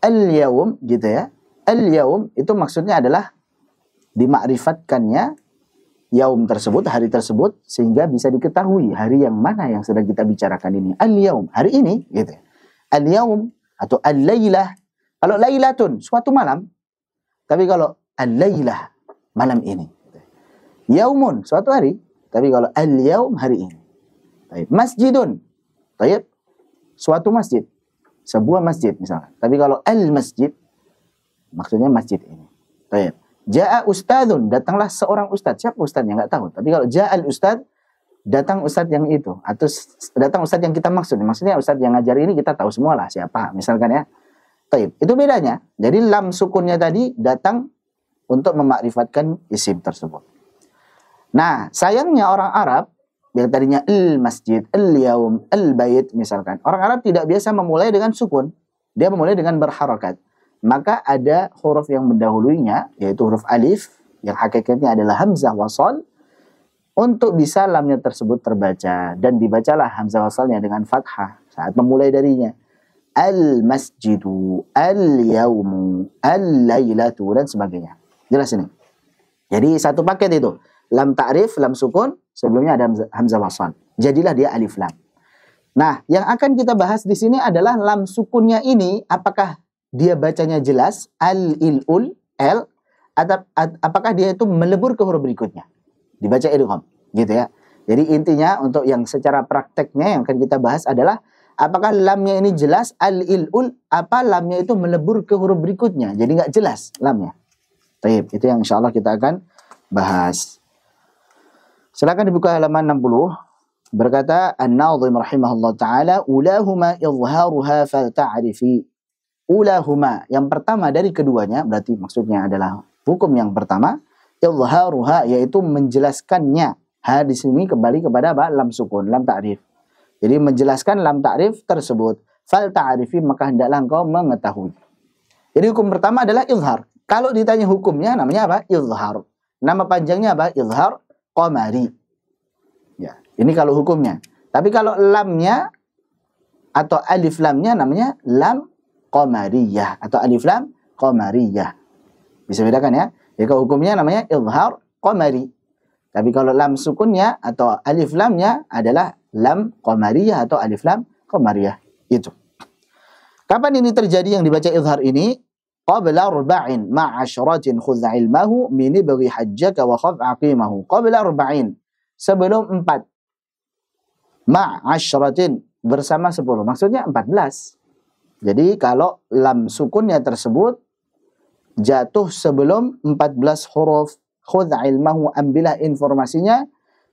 al-yaum gitu ya. Al-yaum itu maksudnya adalah dimakrifatkannya yaum tersebut, hari tersebut, sehingga bisa diketahui hari yang mana yang sedang kita bicarakan ini. Al-yaum, hari ini gitu. Al-yaum atau al-lailah. Kalau lailatun, suatu malam. Tapi kalau al-lailah, malam ini. Yaumun, suatu hari. Tapi kalau al-yaum, hari ini. Masjidun, suatu masjid. Sebuah masjid misalnya. Tapi kalau al-masjid, maksudnya masjid ini. Ja'a ustadzun, datanglah seorang ustadz. Siapa ustadznya? Nggak tahu. Tapi kalau ja'al ustadz, datang ustadz yang itu. Atau datang ustadz yang kita maksud. Maksudnya ustadz yang ngajar ini kita tahu semua lah siapa. Misalkan ya. Itu bedanya. Jadi lam sukunnya tadi datang untuk memakrifatkan isim tersebut. Nah, sayangnya orang Arab, yang tadinya al-masjid, al-yaum, al-bait misalkan. Orang Arab tidak biasa memulai dengan sukun. Dia memulai dengan berharakat. Maka ada huruf yang mendahuluinya, yaitu huruf alif, yang hakikatnya adalah hamzah wasal, untuk bisa lamnya tersebut terbaca. Dan dibacalah hamzah wasalnya dengan fathah saat memulai darinya. Al-masjidu, al-yaumu, al-lailatu, dan sebagainya. Jelas ini? Jadi satu paket itu. Lam ta'rif, lam sukun, sebelumnya ada hamzah wasal. Jadilah dia alif lam. Nah, yang akan kita bahas di sini adalah lam sukunnya ini, apakah dia bacanya jelas, al-il-ul, l, apakah dia itu melebur ke huruf berikutnya. Dibaca idgham, gitu ya. Jadi intinya untuk yang secara prakteknya yang akan kita bahas adalah apakah lamnya ini jelas al-ilul, apa lamnya itu melebur ke huruf berikutnya. Jadi nggak jelas lamnya. Baik, itu yang insya Allah kita akan bahas. Silakan dibuka halaman 60. Berkata An-Nadhim rahimahullah ta'ala, ulahuma izharuha falta'rifi. Ulahuma, yang pertama dari keduanya, berarti maksudnya adalah hukum yang pertama, izharuha, yaitu menjelaskannya. Ha di sini kembali kepada apa? Lam sukun, lam ta'rif. Jadi menjelaskan lam ta'rif tersebut. Falta'rifi, maka hendaklah engkau mengetahui. Jadi hukum pertama adalah izhar. Kalau ditanya hukumnya namanya apa? Izhar. Nama panjangnya apa? Izhar qamari. Ya, ini kalau hukumnya. Tapi kalau lamnya atau alif lamnya namanya lam qamariyah atau alif lam qamariyah. Bisa bedakan ya? Jadi kalau hukumnya namanya izhar qamari. Tapi kalau lam sukunnya atau alif lamnya adalah lam qamariyah atau alif lam qamariyah. Itu. Kapan ini terjadi yang dibaca izhar ini? Qabla arba'in ma'asyratin khudh ilmahu min ibghi hajjaka wa khaf aqimahu. Qabla arba'in, sebelum 4. Ma'asyratin, bersama 10. Maksudnya 14. Jadi kalau lam sukunnya tersebut jatuh sebelum 14 huruf, khudh ilmahu, ambillah informasinya,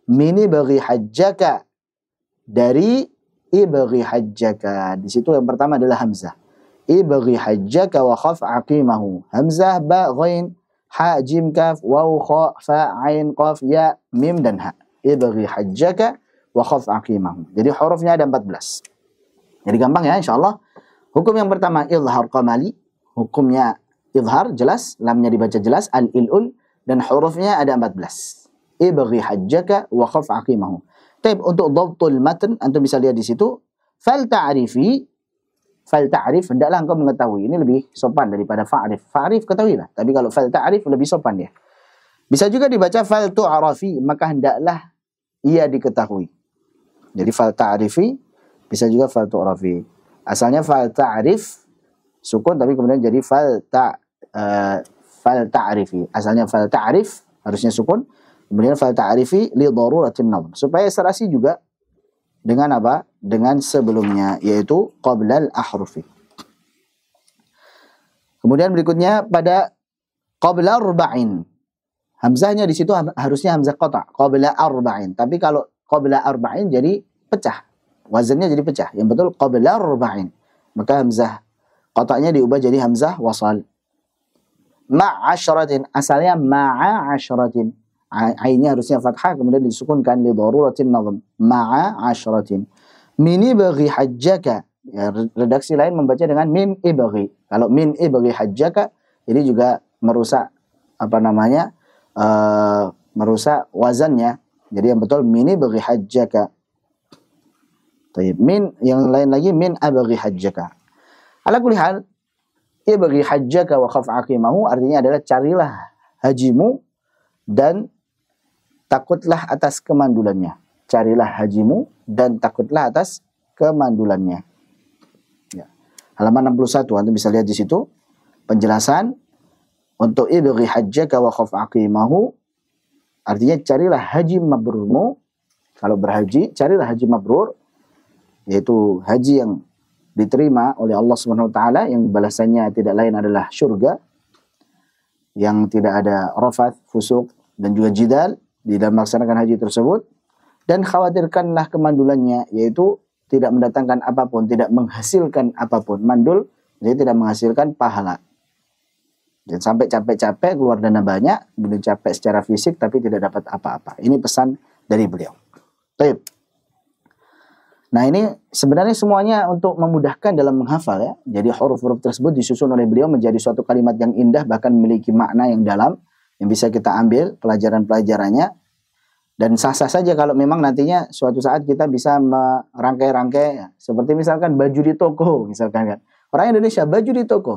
min ibghi hajjaka, dari ibghi hajjaka. Di situ yang pertama adalah hamzah. Ibghi hajjaka wa khaf aqimahu. Hamzah, ba, ghain, ha, jim, kaf, waw, kha, fa, ain, qaf, ya, mim, dan ha. Ibghi hajjaka wa khaf aqimahu. Jadi hurufnya ada 14. Jadi gampang ya insyaAllah. Hukum yang pertama izhar qamali. Hukumnya izhar jelas, lamnya dibaca jelas, al-ilul, dan hurufnya ada 14. Ibghi hajjaka wa khaf aqimahu. Tapi untuk dhabtul matan antum bisa lihat di situ. Fal ta'rifi, fal ta'rif, hendaklah engkau mengetahui. Ini lebih sopan daripada fa'rif. Fa'rif ketahuilah. Tapi kalau fal ta'rif lebih sopan ya. Bisa juga dibaca fal tu'rafi, maka hendaklah ia diketahui. Jadi fal ta'rifi, bisa juga fal tu'rafi. Asalnya fal ta'rif sukun, tapi kemudian jadi fal ta'rifi. Asalnya fal ta'rif harusnya sukun, kemudian fal ta'rifi li daruratin nadhm. Supaya serasi juga dengan apa? Dengan sebelumnya, yaitu qablal ahrufi. Kemudian berikutnya pada qabla arba'in. Hamzahnya di situ harusnya hamzah qata', qabla arba'in. Tapi kalau qabla arba'in jadi pecah. Wazannya jadi pecah. Yang betul qabla arba'in. Maka hamzah qata'nya diubah jadi hamzah wasal. Ma'asyratin, asalnya ma'asyratin. Ainnya harusnya fathah, kemudian disukunkan li daruratin nadhm. Ma'asyratin. Min ibghi hajjaka. Ya, redaksi lain membaca dengan min ibghi. Kalau min ibghi hajjaka, ini juga merusak apa namanya? Merusak wazannya. Jadi yang betul min ibghi hajjaka. Tayyib, min yang lain lagi min abghi hajjaka. Ala kulli hal, ibghi hajjaka wa khaf aqimahu artinya adalah carilah hajimu dan takutlah atas kemandulannya. Carilah hajimu dan takutlah atas kemandulannya. Ya. Halaman 61, Anda bisa lihat di situ penjelasan untuk ibghi hajjaka wa khaf aqimahu artinya carilah haji mabrurmu. Kalau berhaji, carilah haji mabrur, yaitu haji yang diterima oleh Allah Subhanahu wa taala, yang balasannya tidak lain adalah surga, yang tidak ada rafath, fusuk, dan juga jidal di dalam melaksanakan haji tersebut. Dan khawatirkanlah kemandulannya, yaitu tidak mendatangkan apapun, tidak menghasilkan apapun. Mandul, jadi tidak menghasilkan pahala. Dan sampai capek-capek, keluar dana banyak, kemudian capek secara fisik, tapi tidak dapat apa-apa. Ini pesan dari beliau. Baik. Nah ini sebenarnya semuanya untuk memudahkan dalam menghafal ya. Jadi huruf-huruf tersebut disusun oleh beliau menjadi suatu kalimat yang indah, bahkan memiliki makna yang dalam, yang bisa kita ambil pelajaran-pelajarannya. Dan sah-sah saja kalau memang nantinya suatu saat kita bisa merangkai-rangkai ya. Seperti misalkan baju di toko misalkan kan. Orang Indonesia baju di toko.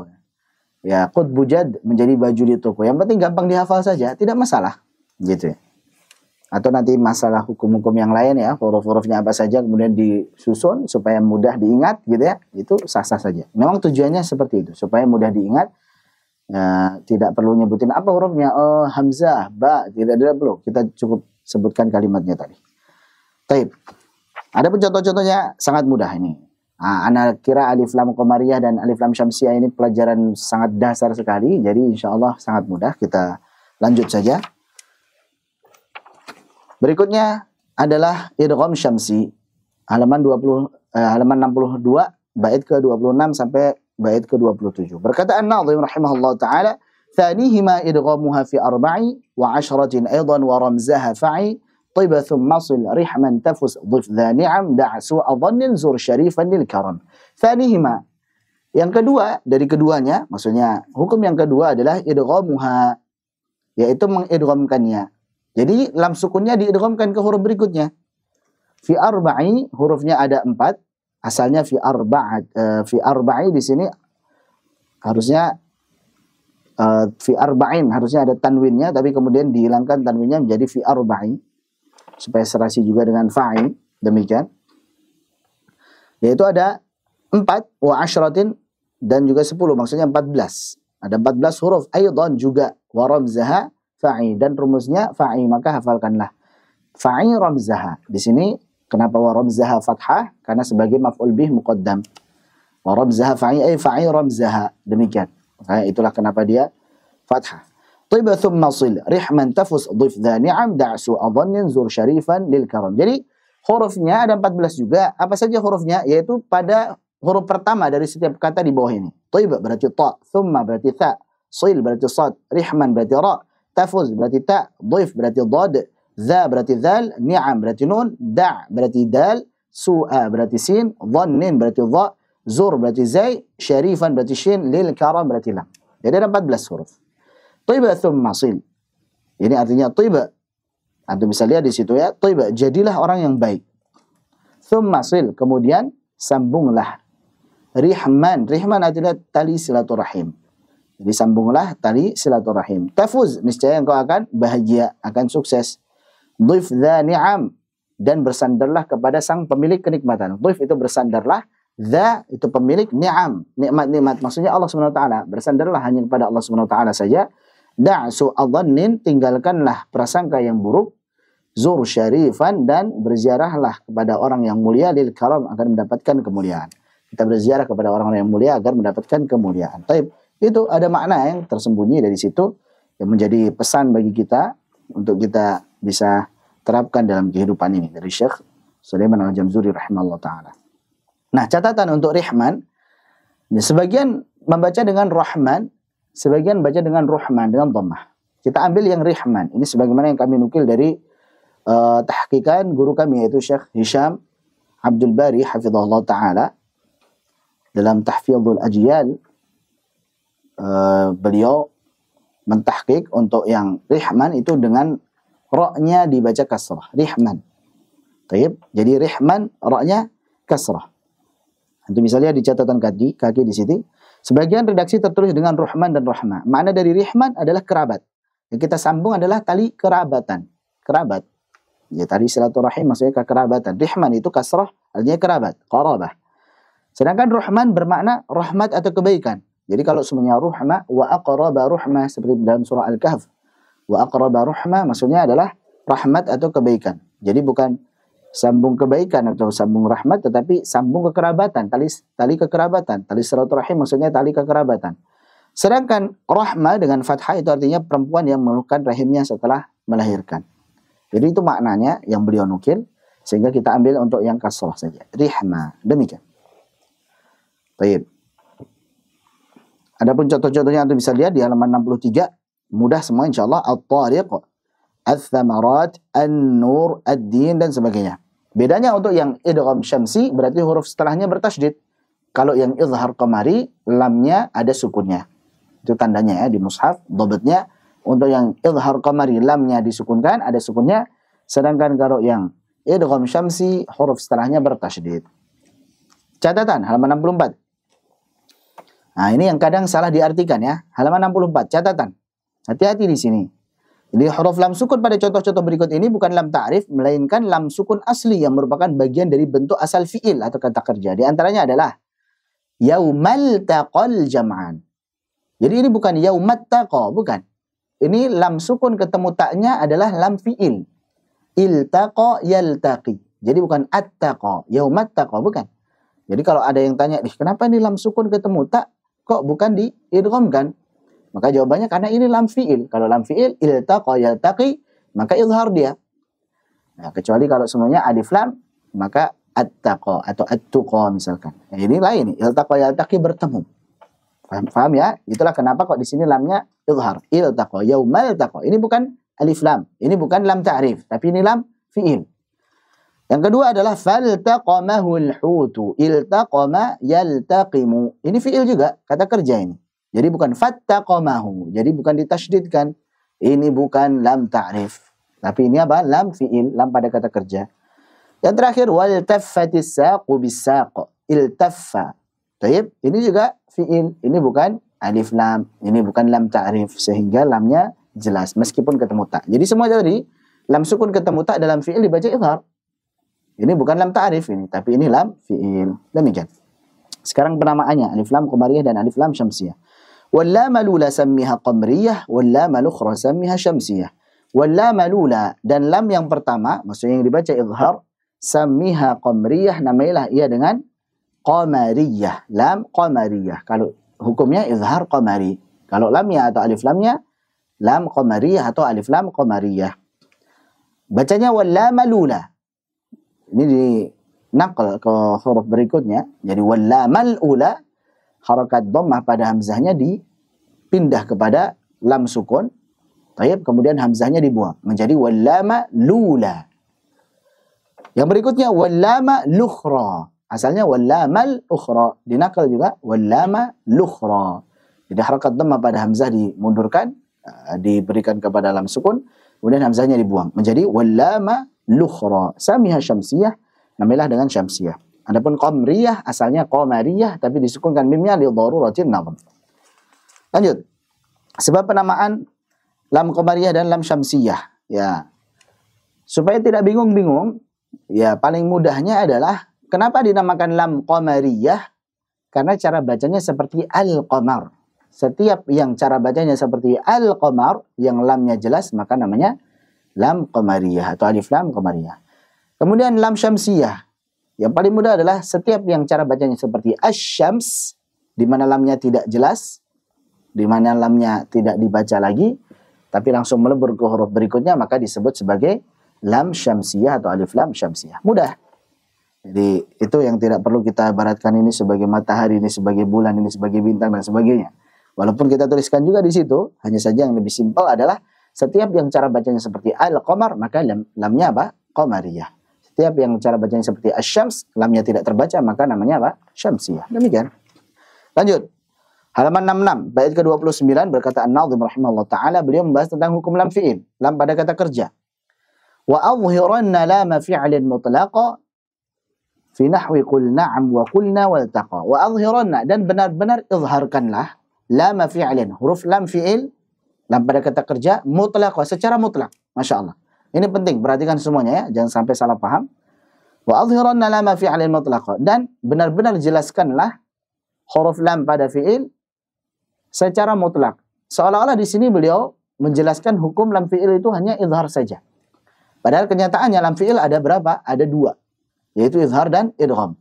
Ya qutbu jad menjadi baju di toko. Yang penting gampang dihafal saja, tidak masalah. Gitu ya. Atau nanti masalah hukum-hukum yang lain ya, huruf-hurufnya apa saja kemudian disusun supaya mudah diingat gitu ya. Itu sah-sah saja. Memang tujuannya seperti itu, supaya mudah diingat Ya, tidak perlu nyebutin apa hurufnya, hamzah, ba, tidak perlu. Kita cukup sebutkan kalimatnya tadi. Taib. Ada pun contoh-contohnya sangat mudah ini. Nah, Ana kira alif lam qamariyah dan alif lam syamsiyah ini pelajaran sangat dasar sekali. Jadi insya Allah sangat mudah. Kita lanjut saja. Berikutnya adalah idgham syamsi. Halaman 62 bait ke-26 sampai bait ke-27. Berkata An-Nadhim rahimahullah taala, "Thanihima idghamuha fi arba'i wa 'ashratin aidan wa ramzaha fa'i, tiba thumma sil rihman tafus dhif dha ni'am da'su adhannin zur syarifan lil karam." Thanihima, yang kedua dari keduanya, maksudnya hukum yang kedua adalah idghamuha, yaitu mengidghamkannya. Jadi lam sukunnya diidghamkan ke huruf berikutnya. Fi arba'i, hurufnya ada 4. Asalnya fi arba'i di sini harusnya fi arba'in, harusnya ada tanwinnya, tapi kemudian dihilangkan tanwinnya menjadi fi arba'i supaya serasi juga dengan fa'i, demikian. Yaitu ada 4 wa asyratin dan juga 10, maksudnya 14. Ada 14 huruf aidan juga wa ramzaha fa'i, dan rumusnya fa'i, maka hafalkanlah fa'i ramzaha. Di sini kenapa wa ramzaha fathah? Karena sebagai maf'ul bih muqaddam. Wa ramzaha fa'i ay fa'i ramzaha. Demikian. Maka itulah kenapa dia fathah. Tiba thumma sil rihman tafus dhif dha ni'am da'su adhannin zur syarifan lil karam. Jadi hurufnya ada 14 juga. Apa saja hurufnya? Yaitu pada huruf pertama dari setiap kata di bawah ini. Tiba berarti ta, thumma berarti tha, sil berarti sad, rihman berarti ra, tafuz berarti ta, dhif berarti dad, za berarti zal, ni'am berarti nun, da' berarti dal, su'a berarti sin, dhannin berarti dha, zur berarti zai, syarifan berarti shin, lil karam berarti lam. Jadi ada 14 huruf. Tiba thumma sil. Ini artinya tiba. Antum bisa lihat di situ ya, tiba, jadilah orang yang baik. Thumma sil, kemudian sambunglah. Rihman, rihman adalah tali silaturahim. Jadi sambunglah tali silaturahim. Tafuz, niscaya engkau akan bahagia, akan sukses. Dhif dha ni'am, dan bersandarlah kepada sang pemilik kenikmatan. Dhif itu bersandarlah, dha itu pemilik ni'am, nikmat-nikmat. Maksudnya Allah SWT. Bersandarlah hanya kepada Allah SWT saja. Da'su adhannin, tinggalkanlah prasangka yang buruk. Zur syarifan, dan berziarahlah kepada orang yang mulia. Lil karam, akan mendapatkan kemuliaan. Kita berziarah kepada orang-orang yang mulia agar mendapatkan kemuliaan. Taib, itu ada makna yang tersembunyi dari situ yang menjadi pesan bagi kita untuk kita bisa terapkan dalam kehidupan ini dari Syekh Sulaiman Al-Jamzuri rahimahullah ta'ala. Nah, catatan untuk Rihman, sebagian membaca dengan Rahman, sebagian baca dengan Rahman, dengan dhammah. Kita ambil yang Rihman. Ini sebagaimana yang kami nukil dari tahqiqan guru kami, yaitu Syekh Hisham Abdul Bari hafizahullah ta'ala. Dalam Tahfidhul Ajyal, beliau mentahqiq untuk yang Rihman itu dengan ra-nya dibaca kasrah, Rihman. Taib. Jadi Rihman ra-nya kasrah. Itu misalnya di catatan kaki di sini, sebagian redaksi tertulis dengan Rahman dan Rahma. Makna dari Rihman adalah kerabat. Yang kita sambung adalah tali kerabatan. Kerabat. Ya, tali silaturahim maksudnya kekerabatan. Rihman itu kasrah, artinya kerabat, qarabah. Sedangkan Rahman bermakna rahmat atau kebaikan. Jadi kalau semuanya ruhma wa aqraba ruhma, seperti dalam surah Al-Kahf. Wa aqraba ruhma maksudnya adalah rahmat atau kebaikan. Jadi bukan sambung kebaikan atau sambung rahmat, tetapi sambung kekerabatan, tali kekerabatan. Tali silaturahim maksudnya tali kekerabatan. Sedangkan rahma dengan fathah itu artinya perempuan yang memelukkan rahimnya setelah melahirkan. Jadi itu maknanya yang beliau nukil, sehingga kita ambil untuk yang kasrah saja. Rihma. Demikian. Baik. Adapun contoh-contohnya Anda bisa lihat di halaman 63. Mudah semua insyaallah. At-Tariq, Al-Thamarat, An-Nur, Ad-Din, dan sebagainya. Bedanya untuk yang idgham syamsi berarti huruf setelahnya bertasydid. Kalau yang izhar qamari, lamnya ada sukunnya. Itu tandanya ya di mushaf, dhabatnya. Untuk yang izhar qamari, lamnya disukunkan, ada sukunnya. Sedangkan kalau yang idgham syamsi, huruf setelahnya bertasydid. Catatan halaman 64. Nah, ini yang kadang salah diartikan ya. Halaman 64, catatan. Hati-hati di sini. Jadi huruf lam sukun pada contoh-contoh berikut ini bukan lam ta'rif, melainkan lam sukun asli yang merupakan bagian dari bentuk asal fi'il atau kata kerja. Di antaranya adalah yaumal taqal jam'an. Jadi ini bukan yaumat taqa, bukan. Ini lam sukun ketemu taknya adalah lam fi'il. Iltaqa yaltaqi. Jadi bukan at-taqa, yaumat taqa, bukan. Jadi kalau ada yang tanya, kenapa ini lam sukun ketemu tak, kok bukan di idgham kan? Maka jawabannya karena ini lam fi'il. Kalau lam fi'il, iltaqa yaltaqi, maka izhar dia. Nah, kecuali kalau semuanya alif lam, maka at-taqa atau at-tuqa misalkan. Nah, ini lain, iltaqa yaltaqi bertemu. Paham ya? Itulah kenapa kok di sini lamnya izhar. Iltaqa yaumal taqa. Ini bukan alif lam. Ini bukan lam ta'rif, tapi ini lam fi'il. Yang kedua adalah faltaqamahul hutu. Iltaqama yaltaqimu. Ini fi'il juga, kata kerja ini. Jadi bukan fattaqamahu. Jadi bukan ditasydidkan. Ini bukan lam ta'rif. Tapi ini apa? Lam fi'il, lam pada kata kerja. Yang terakhir waltaffatis saqu bis-saq. Iltaffa. Baik, ini juga fi'il. Ini bukan alif lam. Ini bukan lam ta'rif. Sehingga lamnya jelas meskipun ketemu tak. Jadi semua tadi lam sukun ketemu tak dalam fi'il dibaca izhar. Ini bukan lam ta'rif ini, tapi ini lam fi'il. Demikian. Sekarang penamaannya alif lam qamariyah dan alif lam syamsiyah. Wal lam lula sammiha qamariyah wal lam ukhra sammiha syamsiyah. Wal lam lula dan lam yang pertama maksudnya yang dibaca izhar sammiha qamariyah, namailah ia dengan qamariyah, lam qamariyah. Kalau hukumnya izhar qamari. Kalau lamnya atau alif lamnya lam qamariyah atau alif lam qamariyah. Bacanya wal lam lula. Ini di naql ke huruf berikutnya. Jadi wal lamal ula, harakat dhammah pada hamzahnya dipindah kepada lam sukun. Tayyib, kemudian hamzahnya dibuang menjadi wal lama lula. Yang berikutnya wal lama lukhra. Asalnya wal lamal ukhra, dinakal juga wal lama lukhra. Jadi harakat dhammah pada hamzah dimundurkan, diberikan kepada lam sukun, kemudian hamzahnya dibuang menjadi wal lama lukhra. Samiha syamsiyah, namailah dengan syamsiyah. Adapun qamriyah asalnya qamariyah tapi disukunkan mimnya li daruratin nadhm. Lanjut. Sebab penamaan lam qamariyah dan lam syamsiyah, ya. Supaya tidak bingung-bingung, ya paling mudahnya adalah kenapa dinamakan lam qamariyah? Karena cara bacanya seperti al-qamar. Setiap yang cara bacanya seperti al-qamar, yang lamnya jelas, maka namanya lam qamariyah atau alif lam qamariyah. Kemudian lam syamsiyah. Yang paling mudah adalah setiap yang cara bacanya seperti asy-syams, di mana lamnya tidak jelas, di mana lamnya tidak dibaca lagi, tapi langsung melebur ke huruf berikutnya, maka disebut sebagai lam syamsiyah atau alif lam syamsiyah. Mudah. Jadi itu yang tidak perlu kita ibaratkan ini sebagai matahari, ini sebagai bulan, ini sebagai bintang dan sebagainya. Walaupun kita tuliskan juga di situ, hanya saja yang lebih simpel adalah setiap yang cara bacanya seperti al-qamar, maka lamnya apa? Qamariyah. Setiap yang cara bacanya seperti asy-syams, lamnya tidak terbaca, maka namanya apa? Syamsiyah. Demikian. Lanjut. Halaman 66, bait ke-29 berkata An-Nadhim rahimahullah ta'ala, beliau membahas tentang hukum lam fi'il, lam pada kata kerja. Wa adhiranna lam fi'lin mutlaqa fi nahwi qul na'am wa qulna waltaqa. Wa adhiranna, dan benar-benar izharkanlah lam fi'lin, huruf lam fi'il, lam pada kata kerja, mutlaqa, secara mutlak. Masya Allah. Ini penting, perhatikan semuanya ya, jangan sampai salah paham. Wa adhiranna lam fi'lin mutlaqa, dan benar-benar jelaskanlah huruf lam pada fi'il secara mutlak. Seolah-olah di sini beliau menjelaskan hukum lam fi'il itu hanya izhar saja. Padahal kenyataannya lam fi'il ada berapa? Ada dua, yaitu izhar dan idgham.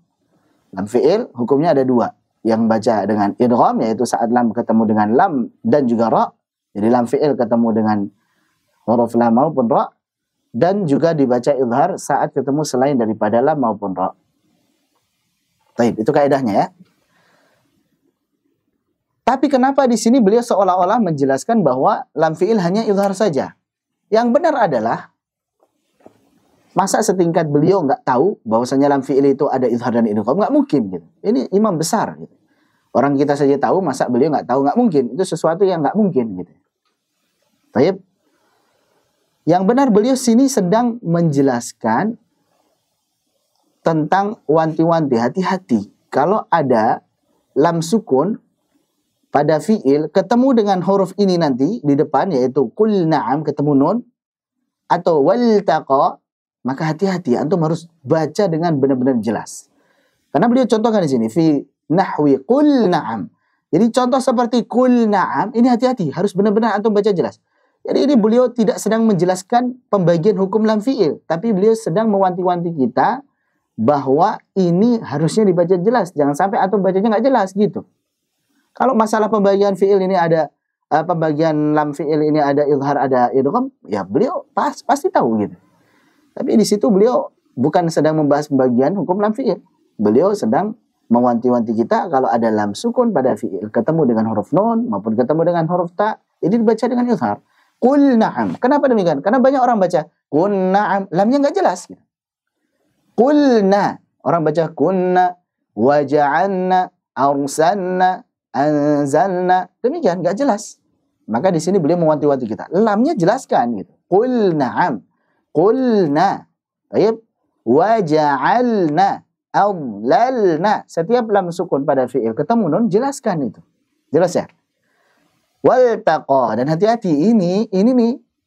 Lam fi'il hukumnya ada dua. Yang baca dengan idgham, yaitu saat lam ketemu dengan lam dan juga ra. Jadi lam fi'il ketemu dengan huruf lam maupun ra. Dan juga dibaca izhar saat ketemu selain daripada lam maupun ra. Baik, itu kaidahnya ya. Tapi kenapa di sini beliau seolah-olah menjelaskan bahwa lam fi'il hanya izhar saja? Yang benar adalah, masa setingkat beliau nggak tahu bahwasanya lam fi'il itu ada izhar dan idgham? Nggak mungkin gitu. Ini imam besar gitu. Orang kita saja tahu, masa beliau nggak tahu? Nggak mungkin. Itu sesuatu yang nggak mungkin gitu. Baik. Yang benar beliau sini sedang menjelaskan tentang wanti-wanti, hati-hati. Kalau ada lam sukun pada fi'il ketemu dengan huruf ini nanti di depan, yaitu qul na'am ketemu nun atau waltaqa, maka hati-hati, antum harus baca dengan benar-benar jelas. Karena beliau contohkan di sini fi nahwi qul na'am, Jadi contoh seperti kul na'am, ini hati-hati, harus benar-benar antum baca jelas. Jadi ini beliau tidak sedang menjelaskan pembagian hukum lam fi'il, tapi beliau sedang mewanti-wanti kita bahwa ini harusnya dibaca jelas. Jangan sampai antum bacanya nggak jelas gitu. Kalau masalah pembagian fi'il ini ada pembagian lam fi'il ini ada izhar, ada idgham, ya beliau pasti tahu gitu. Tapi di situ beliau bukan sedang membahas pembagian hukum lam fi'il. Beliau sedang mewanti-wanti kita kalau ada lam sukun pada fi'il ketemu dengan huruf nun maupun ketemu dengan huruf ta, ini dibaca dengan izhar. Qul na'am. Kenapa demikian? Karena banyak orang baca qul na'am, lamnya nggak jelas gitu. Qulna, orang baca kunna, waja'alna, arsalna, anzalna, demikian nggak jelas. Maka di sini beliau mewanti-wanti kita. Lamnya jelaskan gitu. Qul na'am. Qulna. Baik. Waja'alna. Adlalna. Setiap lam sukun pada fi'il ketemu nun, jelaskan itu. Jelas ya? Waltaqa. Dan hati-hati, ini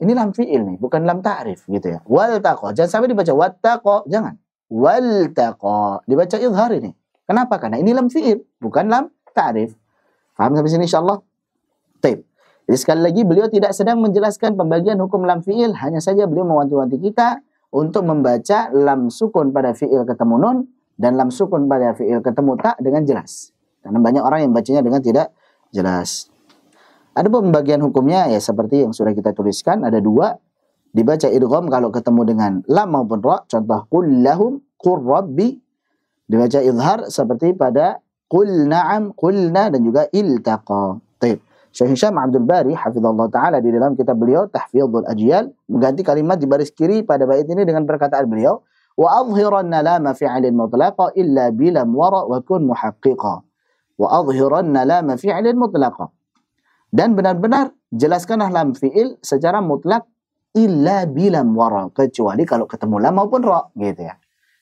lam fi'il nih, bukan lam ta'rif gitu ya. Waltaqa. Jangan sampai dibaca wattaqa. Jangan. Waltaqa. Dibaca izhar ini. Kenapa? Karena ini lam fi'il, bukan lam ta'rif. Faham sampai sini insyaallah? Baik. Jadi sekali lagi beliau tidak sedang menjelaskan pembagian hukum lam fi'il, hanya saja beliau mewanti-wanti kita untuk membaca lam sukun pada fi'il ketemu nun dan lam sukun pada fi'il ketemu ta dengan jelas. Karena banyak orang yang bacanya dengan tidak jelas. Ada pembagian hukumnya ya seperti yang sudah kita tuliskan, ada dua. Dibaca idgham kalau ketemu dengan lam maupun ra, contoh qul lahum qur rabbi. Dibaca izhar seperti pada qul na'am, qulna dan juga iltaqa. Baik. Syekh Hisham Abdul Bari hafizallahu taala di dalam kitab beliau Tahfidhul Ajyal mengganti kalimat di baris kiri pada bait ini dengan perkataan beliau wa adhiranna lama fi'lin mutlaqa illa bilam wara wa kun muhaqqiqa. Wa adhiranna lama fi'lin mutlaqa. Dan benar-benar jelaskanlah lam fi'il secara mutlak illa bilam wara, kecuali kalau ketemu lam maupun ra gitu ya.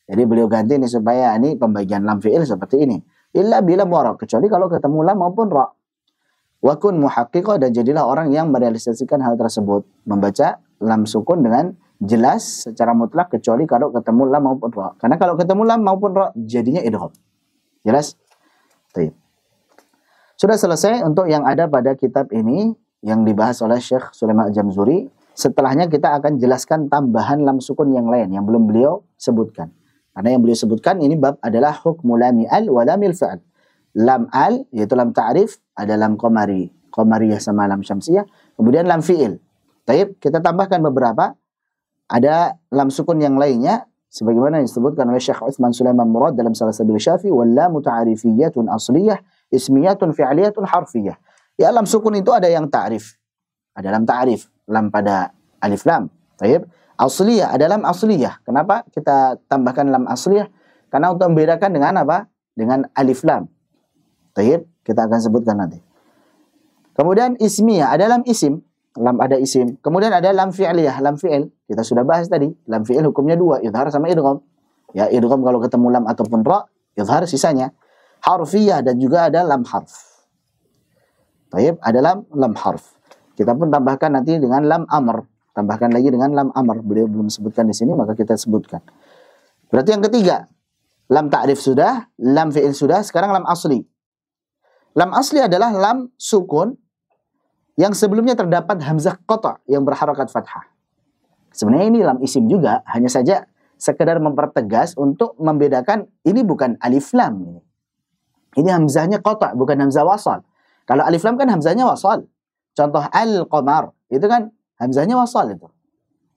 Jadi beliau ganti ini supaya ini pembagian lam fi'il seperti ini. Illa bilam wara, kecuali kalau ketemu lam maupun ra. Wa kun muhaqqiqa, dan jadilah orang yang merealisasikan hal tersebut, membaca lam sukun dengan jelas secara mutlak kecuali kalau ketemu lam maupun ra. Karena kalau ketemu lam maupun ra jadinya idgham. Jelas? Baik. Sudah selesai untuk yang ada pada kitab ini yang dibahas oleh Syekh Sulaiman Al-Jamzuri. Setelahnya kita akan jelaskan tambahan lam sukun yang lain yang belum beliau sebutkan. Karena yang beliau sebutkan ini bab adalah hukmu lami al wa lamil fi'l. Lam al yaitu lam ta'rif, ada lam qamariyah sama lam syamsiyah, kemudian lam fi'il. Baik, kita tambahkan beberapa. Ada lam sukun yang lainnya sebagaimana yang disebutkan oleh Syekh Utsman Sulaiman Murad dalam Salah Sabil Syafi, wal lamu ta'rifiyatun asliyah ismiyatun fi'liyatun harfiyah. Ya, lam sukun itu ada yang ta'rif. Ada lam ta'rif, lam pada alif lam. Baik. Asliyah, ada lam asliyah. Kenapa kita tambahkan lam asliyah? Karena untuk membedakan dengan apa? Dengan alif lam. Baik, kita akan sebutkan nanti. Kemudian ismiyah, ada lam isim, lam ada isim. Kemudian ada lam fi'liyah, lam fi'il. Kita sudah bahas tadi. Lam fi'il hukumnya dua, izhar sama idgham. Ya, idgham kalau ketemu lam ataupun ra, izhar sisanya. Harfiyah, dan juga ada lam harf. Baik, ada lam harf. Kita pun tambahkan nanti dengan lam amr. Tambahkan lagi dengan lam amr. Beliau belum sebutkan di sini, maka kita sebutkan. Berarti yang ketiga, lam ta'rif sudah, lam fi'il sudah, sekarang lam asli. Lam asli adalah lam sukun yang sebelumnya terdapat hamzah qata' yang berharakat fathah. Sebenarnya ini lam isim juga, hanya saja sekedar mempertegas untuk membedakan ini bukan alif lam ini. Ini hamzahnya qata', bukan hamzah wasal. Kalau alif lam kan hamzahnya wasal. Contoh al-qamar, itu kan hamzahnya wasal itu.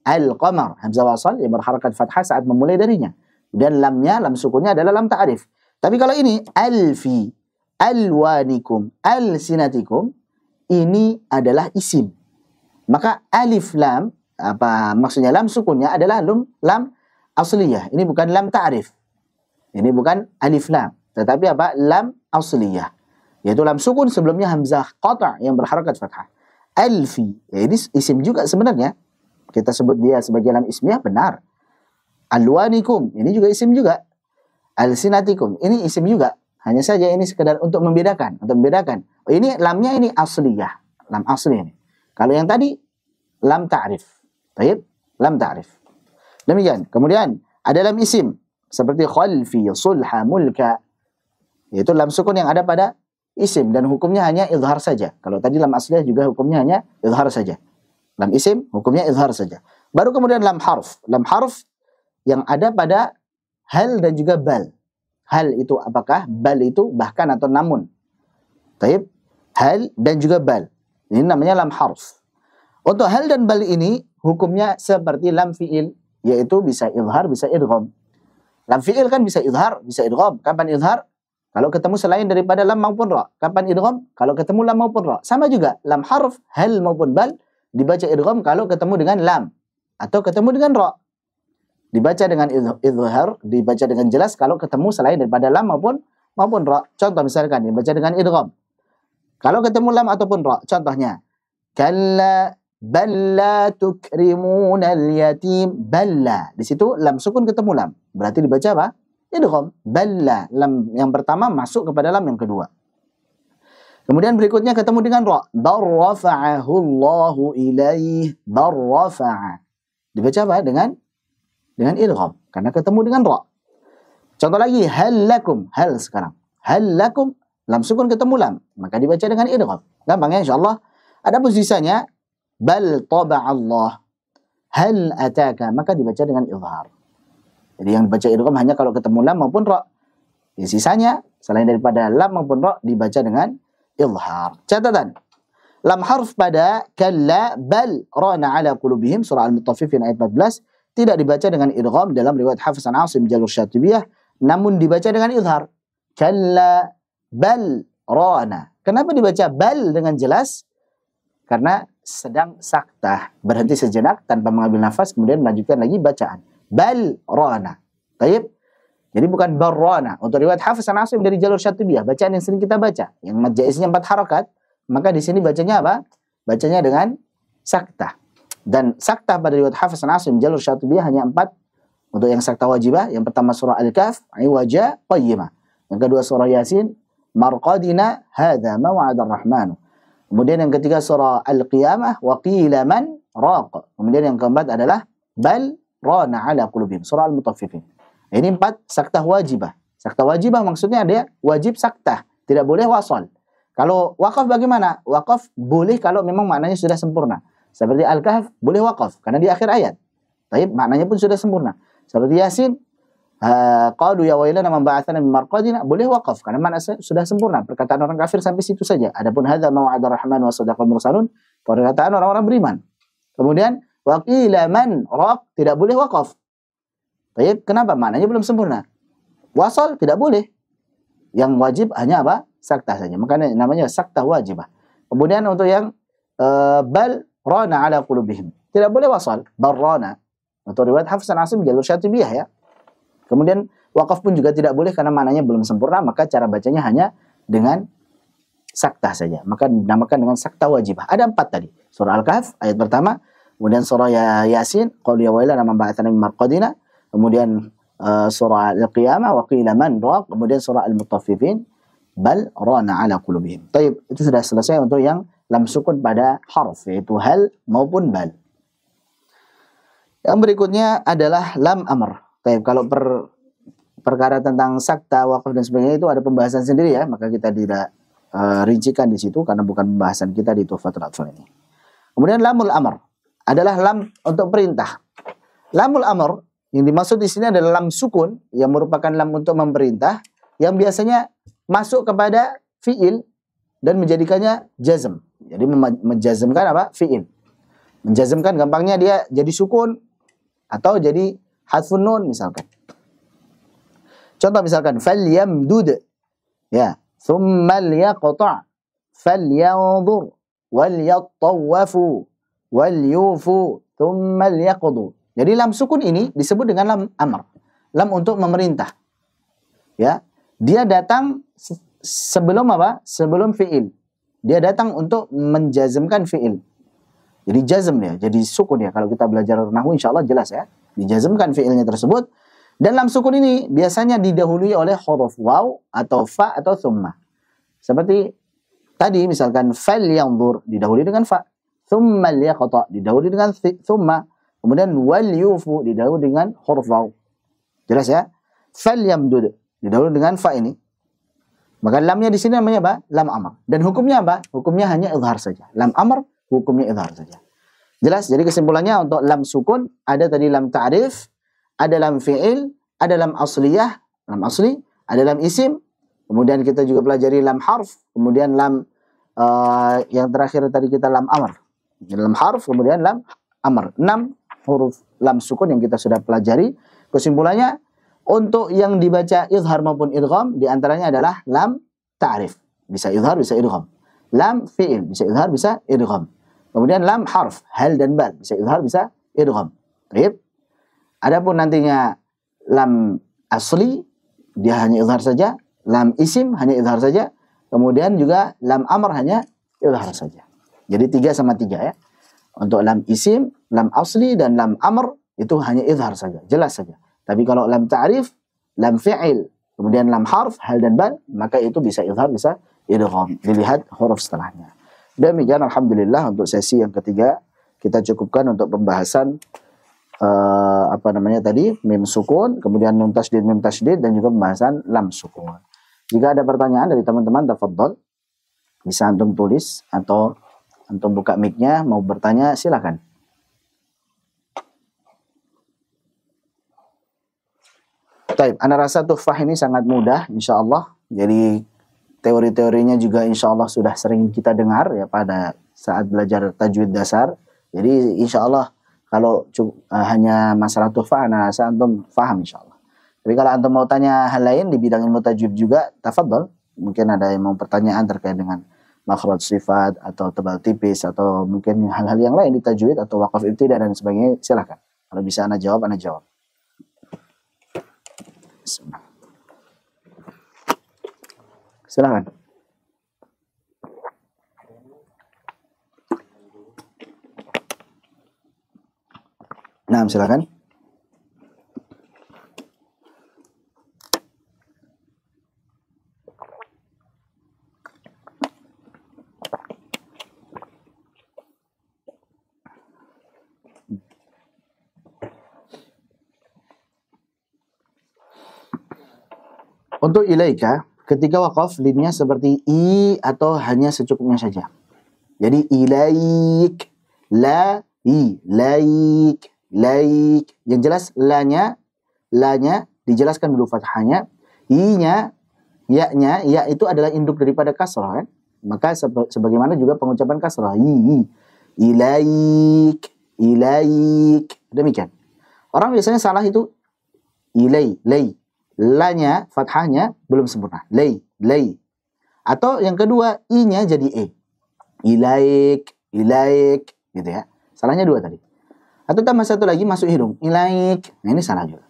Al-qamar, hamzah wasal yang berharakat fathah saat memulai darinya. Dan lamnya, lam sukunnya adalah lam ta'rif. Tapi kalau ini alfi, alwanikum, alsinatikum, ini adalah isim. Maka alif lam, apa maksudnya lam sukunnya adalah lam asliyah. Ini bukan lam ta'rif. Ini bukan alif lam, tetapi apa? Lam asliyah. Yaitu lam sukun sebelumnya hamzah qata' yang berharakat fathah. Alfi, ya ini isim juga sebenarnya. Kita sebut dia sebagai lam ismiyah, benar. Alwanikum, ini juga isim juga. Alsinatikum, ini isim juga. Hanya saja ini sekedar untuk membedakan. Oh, ini lamnya ini asliyah. Lam asli ini. Kalau yang tadi, lam ta'rif. Baik, lam ta'rif. Demikian. Kemudian, ada lam isim. Seperti khalfi, sulha, mulka. Yaitu lam sukun yang ada pada isim dan hukumnya hanya izhar saja. Kalau tadi lam asliyah juga hukumnya hanya izhar saja. Lam isim hukumnya izhar saja. Baru kemudian lam harf. Lam harf yang ada pada hal dan juga bal. Hal itu apakah? Bal itu bahkan atau namun. Taib. Hal dan juga bal. Ini namanya lam harf. Untuk hal dan bal ini hukumnya seperti lam fi'il, yaitu bisa izhar, bisa idgham. Lam fi'il kan bisa izhar, bisa idgham. Kapan izhar? Kalau ketemu selain daripada lam maupun ra. Kapan idgham? Kalau ketemu lam maupun ra. Sama juga lam harf, hal maupun bal dibaca idgham kalau ketemu dengan lam atau ketemu dengan ra. Dibaca dengan izhar, dibaca dengan jelas kalau ketemu selain daripada lam maupun ra. Contoh misalkan dibaca dengan idgham. Kalau ketemu lam ataupun ra, contohnya kalla balla tukrimunal yatim. Balla. Di situ lam sukun ketemu lam. Berarti dibaca apa? Idgham. Balla. Lam yang pertama masuk kepada lam yang kedua. Kemudian berikutnya ketemu dengan ra. Barrafa'ahu Allahu ilaih. Barrafa'a. Dibaca apa? Dengan idgham. Karena ketemu dengan ra. Contoh lagi, hal lakum. Hal sekarang. Hal lakum. Lam sukun ketemu lam. Maka dibaca dengan idgham. Gampang ya insyaAllah. Adapun sisanya, bal taba'allah. Hal ataka. Maka dibaca dengan izhar. Jadi yang dibaca idgham hanya kalau ketemu lam maupun ra. Sisanya, selain daripada lam maupun ra, dibaca dengan izhar. Catatan. Lam harf pada kalla bal rana ala qulubihim surah Al-Mutaffifin ayat 14 tidak dibaca dengan idgham dalam riwayat Hafiz an Asim jalur Syatibiyah, namun dibaca dengan izhar. Kalla bal rana. Kenapa dibaca bal dengan jelas? Karena sedang saktah, berhenti sejenak tanpa mengambil nafas, kemudian melanjutkan lagi bacaan. Bal rana. Baik. Jadi bukan barrana. Untuk riwayat Hafiz an Asim dari jalur Syatibiyah, bacaan yang sering kita baca, yang mad jaiznya 4 harakat, maka di sini bacanya apa? Bacanya dengan saktah. Dan saktah pada riwayat Hafiz an Asim jalur Syatibiyah hanya 4. Untuk yang saktah wajibah, yang pertama surah Al-Kahf, iwaja qayyimah. Yang kedua surah Yasin, marqadina hadza ma wa'ada ar-rahmanu. Kemudian yang ketiga surah Al-Qiyamah, wa qila man raq. Kemudian yang keempat adalah bal rana ala qulubihim, surah Al-Mutaffifin. Ini 4 saktah wajibah. Saktah wajibah maksudnya dia wajib saktah, tidak boleh wasal. Kalau waqaf bagaimana? Waqaf boleh kalau memang maknanya sudah sempurna. Seperti Al-Kahf boleh waqaf karena di akhir ayat. Tapi maknanya pun sudah sempurna. Seperti Yasin, qalu ya wailana man ba'atsana min marqadina, boleh waqaf karena maknanya sudah sempurna. Perkataan orang kafir sampai situ saja. Adapun hadza ma wa'ada ar-rahman wa sadaqal mursalun, perkataan orang-orang beriman. Kemudian waqila man raq, tidak boleh waqaf. Baik, kenapa? Maknanya belum sempurna. Wasal tidak boleh. Yang wajib hanya apa? Saktah saja. Makanya namanya saktah wajibah. Kemudian untuk yang bal rana ala qulubihim, tidak boleh wasal. Barrana. Untuk riwayat Hafiz an Asim jalur Syatibiyah ya. Kemudian wakaf pun juga tidak boleh karena maknanya belum sempurna, maka cara bacanya hanya dengan saktah saja. Maka dinamakan dengan saktah wajibah. Ada 4 tadi. Surah Al-Kahf ayat pertama, kemudian surah Yasin, qalu ya wailana man ba'atsana min marqadina, kemudian surah Al-Qiyamah wa qila man raq, kemudian surah Al-Mutaffifin bal rana ala qulubihim. Baik, itu sudah selesai untuk yang lam sukun pada harf, yaitu hal maupun bal. Yang berikutnya adalah lam amr. Baik, kalau perkara tentang sakta, waqaf dan sebagainya itu ada pembahasan sendiri ya, maka kita tidak rincikan di situ karena bukan pembahasan kita di Tuhfatul Atfal ini. Kemudian lamul amr adalah lam untuk perintah. Lamul amr yang dimaksud di sini adalah lam sukun yang merupakan lam untuk memerintah yang biasanya masuk kepada fiil dan menjadikannya jazm. Jadi menjazmkan apa? Fiil. Menjazmkan gampangnya dia jadi sukun atau jadi hadfun nun misalkan. Contoh misalkan falyamdud ya, thumma liyaqta' falyanzur walyattawafu walyufu thumma liyaqdu. Jadi lam sukun ini disebut dengan lam amr. Lam untuk memerintah. Ya, dia datang sebelum apa? Sebelum fiil. Dia datang untuk menjazmkan fiil. Jadi jazm dia, jadi sukun ya. Kalau kita belajar nahwu insyaallah jelas ya. Dijazmkan fiilnya tersebut. Dan lam sukun ini biasanya didahului oleh huruf waw atau fa atau thumma. Seperti tadi misalkan falyanzur didahului dengan fa, thumma liyaqta didahului dengan thumma, kemudian wal yufu didahului dengan huruf waw. Jelas ya? Falyamdud didahului dengan fa ini. Maka lamnya di sini namanya apa? Lam amr. Dan hukumnya apa? Hukumnya hanya idhar saja. Lam amr hukumnya idhar saja. Jelas? Jadi kesimpulannya untuk lam sukun ada tadi lam ta'rif, ada lam fi'il, ada lam asliyah, lam asli, ada lam isim. Kemudian kita juga pelajari lam harf, kemudian lam yang terakhir tadi kita lam amr. Lam harf, kemudian lam amr. 6 huruf lam sukun yang kita sudah pelajari. Kesimpulannya untuk yang dibaca izhar maupun idgham di antaranya adalah lam ta'rif, bisa izhar bisa idgham. Lam fi'il bisa izhar bisa idgham. Kemudian lam harf, hal dan bal bisa izhar bisa idgham. Baik. Adapun nantinya lam asli dia hanya izhar saja, lam isim hanya izhar saja, kemudian juga lam amr hanya izhar saja. Jadi 3 sama 3 ya. Untuk lam isim, lam asli dan lam amr itu hanya izhar saja, jelas saja. Tapi kalau lam ta'rif, lam fi'il, kemudian lam harf, hal dan bal, maka itu bisa izhar, bisa idgham. Dilihat huruf setelahnya. Demikian alhamdulillah untuk sesi yang ketiga kita cukupkan untuk pembahasan apa namanya tadi mim sukun, kemudian nun tasydid, mim tasydid dan juga pembahasan lam sukun. Jika ada pertanyaan dari teman-teman, tafadhol. Bisa antum tulis atau antum buka mic-nya mau bertanya silakan. Taib, ana rasa tuhfah ini sangat mudah insyaallah. Jadi teori-teorinya juga insyaallah sudah sering kita dengar ya pada saat belajar tajwid dasar. Jadi insyaallah kalau hanya masalah tuhfah ana rasa antum paham insyaallah. Tapi kalau antum mau tanya hal lain di bidang ilmu tajwid juga, tafadhol. Mungkin ada yang mau pertanyaan terkait dengan makhraj sifat atau tebal tipis atau mungkin hal-hal yang lain di tajwid atau waqaf ibtida dan sebagainya, silakan. Kalau bisa ana jawab, ana jawab. Silakan. Nah, silakan. Untuk ilaika, ketika waqaf linnya seperti i atau hanya secukupnya saja. Jadi ilaik, la i, laik, laik. Yang jelas lanya dijelaskan dulu fathahnya, i-nya, ya-nya, ya itu adalah induk daripada kasrah kan? Maka sebagaimana juga pengucapan kasrah, ilaik, ilaik. Demikian. Orang biasanya salah itu ilai, lay. La-nya, fathahnya belum sempurna. Lay, lay. Atau yang kedua, i-nya jadi e. Ilaik, ilaik, gitu ya. Salahnya 2 tadi. Atau tambah satu lagi masuk hidung, ilaik. Nah ini salah juga.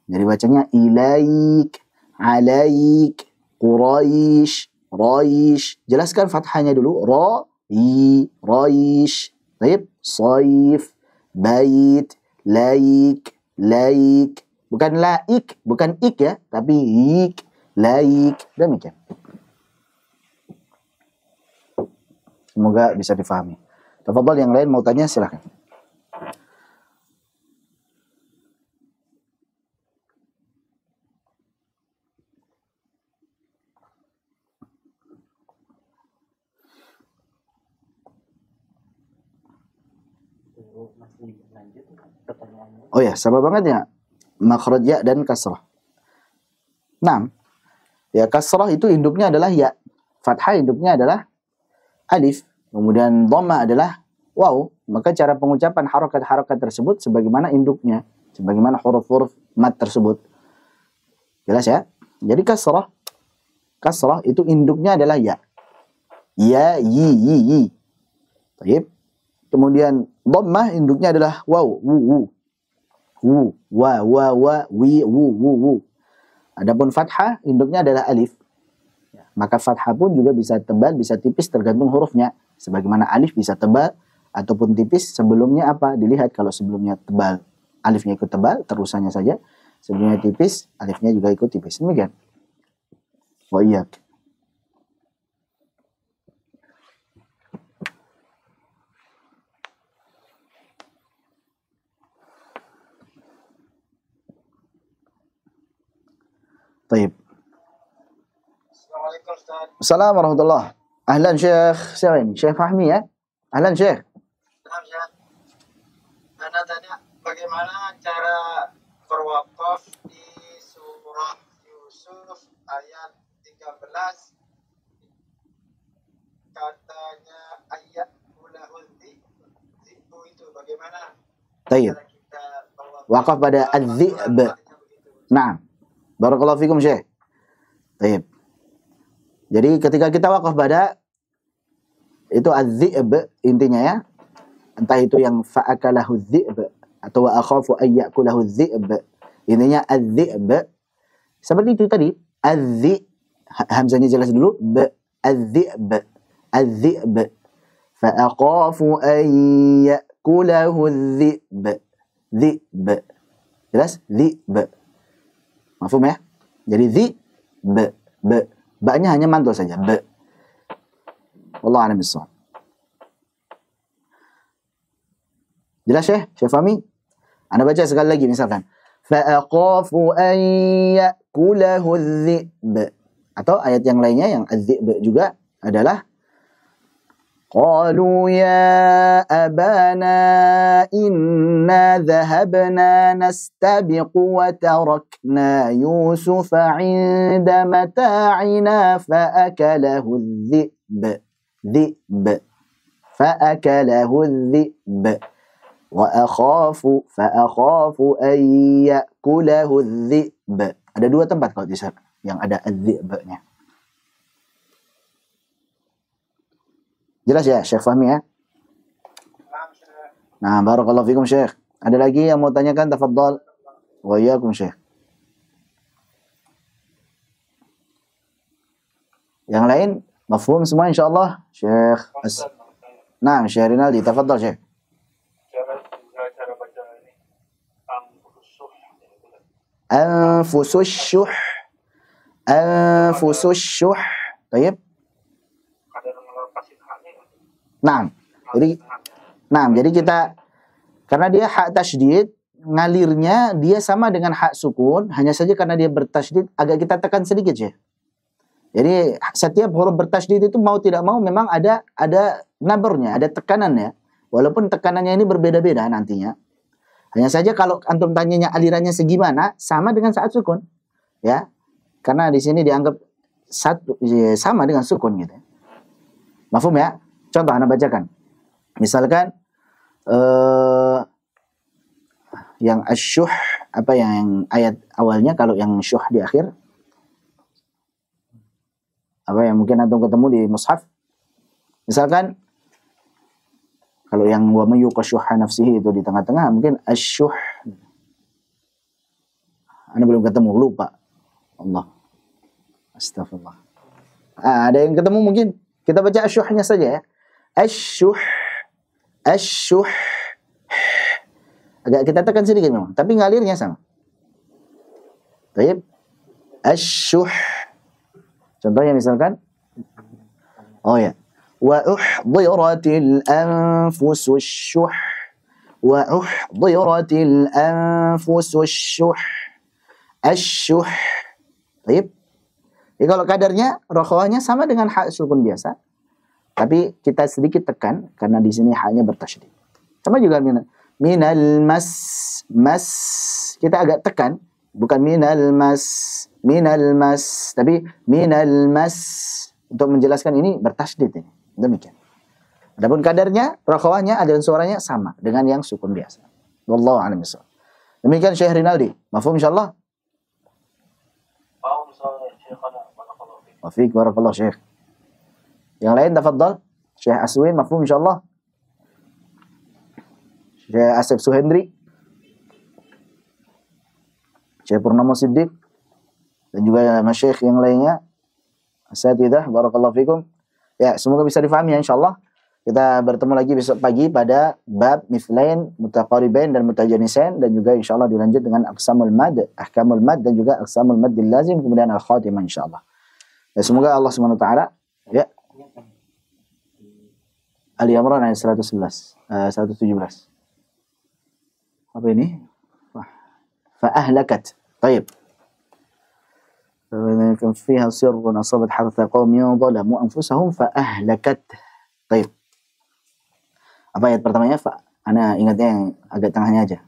Jadi bacanya ilaik, alaik, quraish, raish. Jelaskan fathahnya dulu. Raish. Baik, saif, bait, laik, laik. Bukan laik, bukan ik ya, tapi ik, laik. Demikian. Semoga bisa difahami. Tafadhol yang lain mau tanya silakan. Oh ya, sama banget ya. Makhraj ya dan kasrah. 6. Ya, kasrah itu induknya adalah ya. Fathah induknya adalah alif. Kemudian dhamma adalah waw. Maka cara pengucapan harakat-harakat tersebut sebagaimana induknya. Sebagaimana huruf-huruf mat tersebut. Jelas ya? Jadi kasrah itu induknya adalah ya. Ya, yi. Baik. Kemudian dhammah induknya adalah waw, wu. Wa, wi, wu. Adapun fathah induknya adalah alif. Maka fathah pun juga bisa tebal, bisa tipis tergantung hurufnya. Sebagaimana alif bisa tebal ataupun tipis, sebelumnya apa? Dilihat kalau sebelumnya tebal, alifnya ikut tebal, terusannya saja. Sebelumnya tipis, alifnya juga ikut tipis. Demikian. Wa iyyak. Taib. Assalamualaikum warahmatullahi. Ahlan Syekh, siapa ini? Syekh Fahmi ya? Ahlan Syekh. Nah, ya. Anda tanya bagaimana cara berwakaf di surah Yusuf ayat 13, katanya ayat ulahul zibu itu bagaimana Tayyib. cara kita Wakaf pada az-zi'b. Nah, barakallahu fikum Syekh. Tayyib. Jadi ketika kita wakaf pada itu az-zi'b intinya ya. Entah itu yang fa'akalahu az-zi'b atau wa akhafu ay ya'kulahu az-zi'b. Intinya az-zi'b seperti itu tadi. Az-zi hamzahnya jelas dulu, b az-zi'b. Az-zi'b. Fa'akhafu ay ya'kulahu az-zi'b. Zi'b. Jelas? Zi'b. Mafhum ya? Jadi zi'b. Ba-nya hanya mantul saja. Ba. Wallahu a'lam bissawab. Jelas Syekh? Syekh Fahmi? Anda baca sekali lagi misalkan. Fa'akhafu an ya'kulahu adh-dhi'b. Atau ayat yang lainnya yang adh-dhi'b juga adalah Qalu ya abana inna dhahabna nastabiqu wa tarakna Yusufa 'inda mata'ina fa'akalahu adh-dhi'b. Dhi'b. Fa'akalahu adh-dhi'b. Wa akhafu fa'akhafu an ya'kulahu adh-dhi'b. Ada dua tempat kalau di sana yang ada adh-dhi'b-nya. Jelas ya Syekh Fahmi ya? Nah, barakallahu fikum Syekh. Ada lagi yang mau tanyakan? Tafadhal. Wa iyyakum Syekh. Yang lain mafhum semua insyaallah Syekh. Nah, Syekh Rinaldi, tafadhal Syekh. Cara baca ini Anfusus syuh. Anfusus syuh. Baik. Jadi kita karena dia hak tasydid, ngalirnya dia sama dengan hak sukun, hanya saja karena dia bertasydid agak kita tekan sedikit ya. Jadi setiap huruf bertasydid itu mau tidak mau memang ada nabernya, ada tekanannya. Walaupun tekanannya ini berbeda-beda nantinya. Hanya saja kalau antum tanyanya alirannya segimana, sama dengan saat sukun. Ya. Karena di sini dianggap sama dengan sukun gitu. Mafhum ya? Contoh Anda bacakan. Misalkan yang asyuh apa yang ayat awalnya, kalau yang syuh di akhir apa yang mungkin antum ketemu di mushaf. Misalkan kalau yang wa may yuqashuha nafsihi itu di tengah-tengah mungkin asyuh. Anda belum ketemu, lupa. Allah. Astagfirullah. Ada yang ketemu mungkin. Kita baca asyuhnya saja ya. Asyuh. Asyuh. Agak kita tekan sedikit memang, tapi ngalirnya sama. Baik. Asyuh. Contohnya misalkan ya. Wa uhdiratil anfusus syuh. Wa uhdiratil anfusus syuh. Asyuh. Baik. Jadi kalau kadarnya rokhawahnya sama dengan hak sukun biasa. Tapi kita sedikit tekan karena di sini haknya bertasydid. Sama juga minal mas kita agak tekan, bukan minal mas tapi minal mas untuk menjelaskan ini bertasydid ini. Demikian. Adapun kadarnya rokhawahnya ada suaranya sama dengan yang sukun biasa. Wallahu a'lam bishawab. Demikian Syekh Rinaldi. Mafhum insyaallah? Wafiq barakallahu Syekh. Yang lain tafadhal. Syekh Aswin mafhum insyaallah. Syekh Asep Suhendri. Syekh Purnomo Siddiq dan juga masyayikh yang lainnya. Asatidzah barakallahu fikum. Ya, semoga bisa difahami ya insyaallah. Kita bertemu lagi besok pagi pada bab mithlain, mutaqaribain dan mutajanisain, dan juga insyaallah dilanjut dengan aqsamul mad, ahkamul mad dan juga aqsamul maddil lazim, kemudian al-khatimah insyaallah. Ya, semoga Allah Subhanahu wa taala ya. Ali Imran ayat 117. Apa ini? Fa ahlakat. Baik. فيها سر أصابت حرث قوم ظلموا أنفسهم فأهلكته. طيب. Apa ayat pertamanya? Ana ingatnya yang agak tengahnya aja.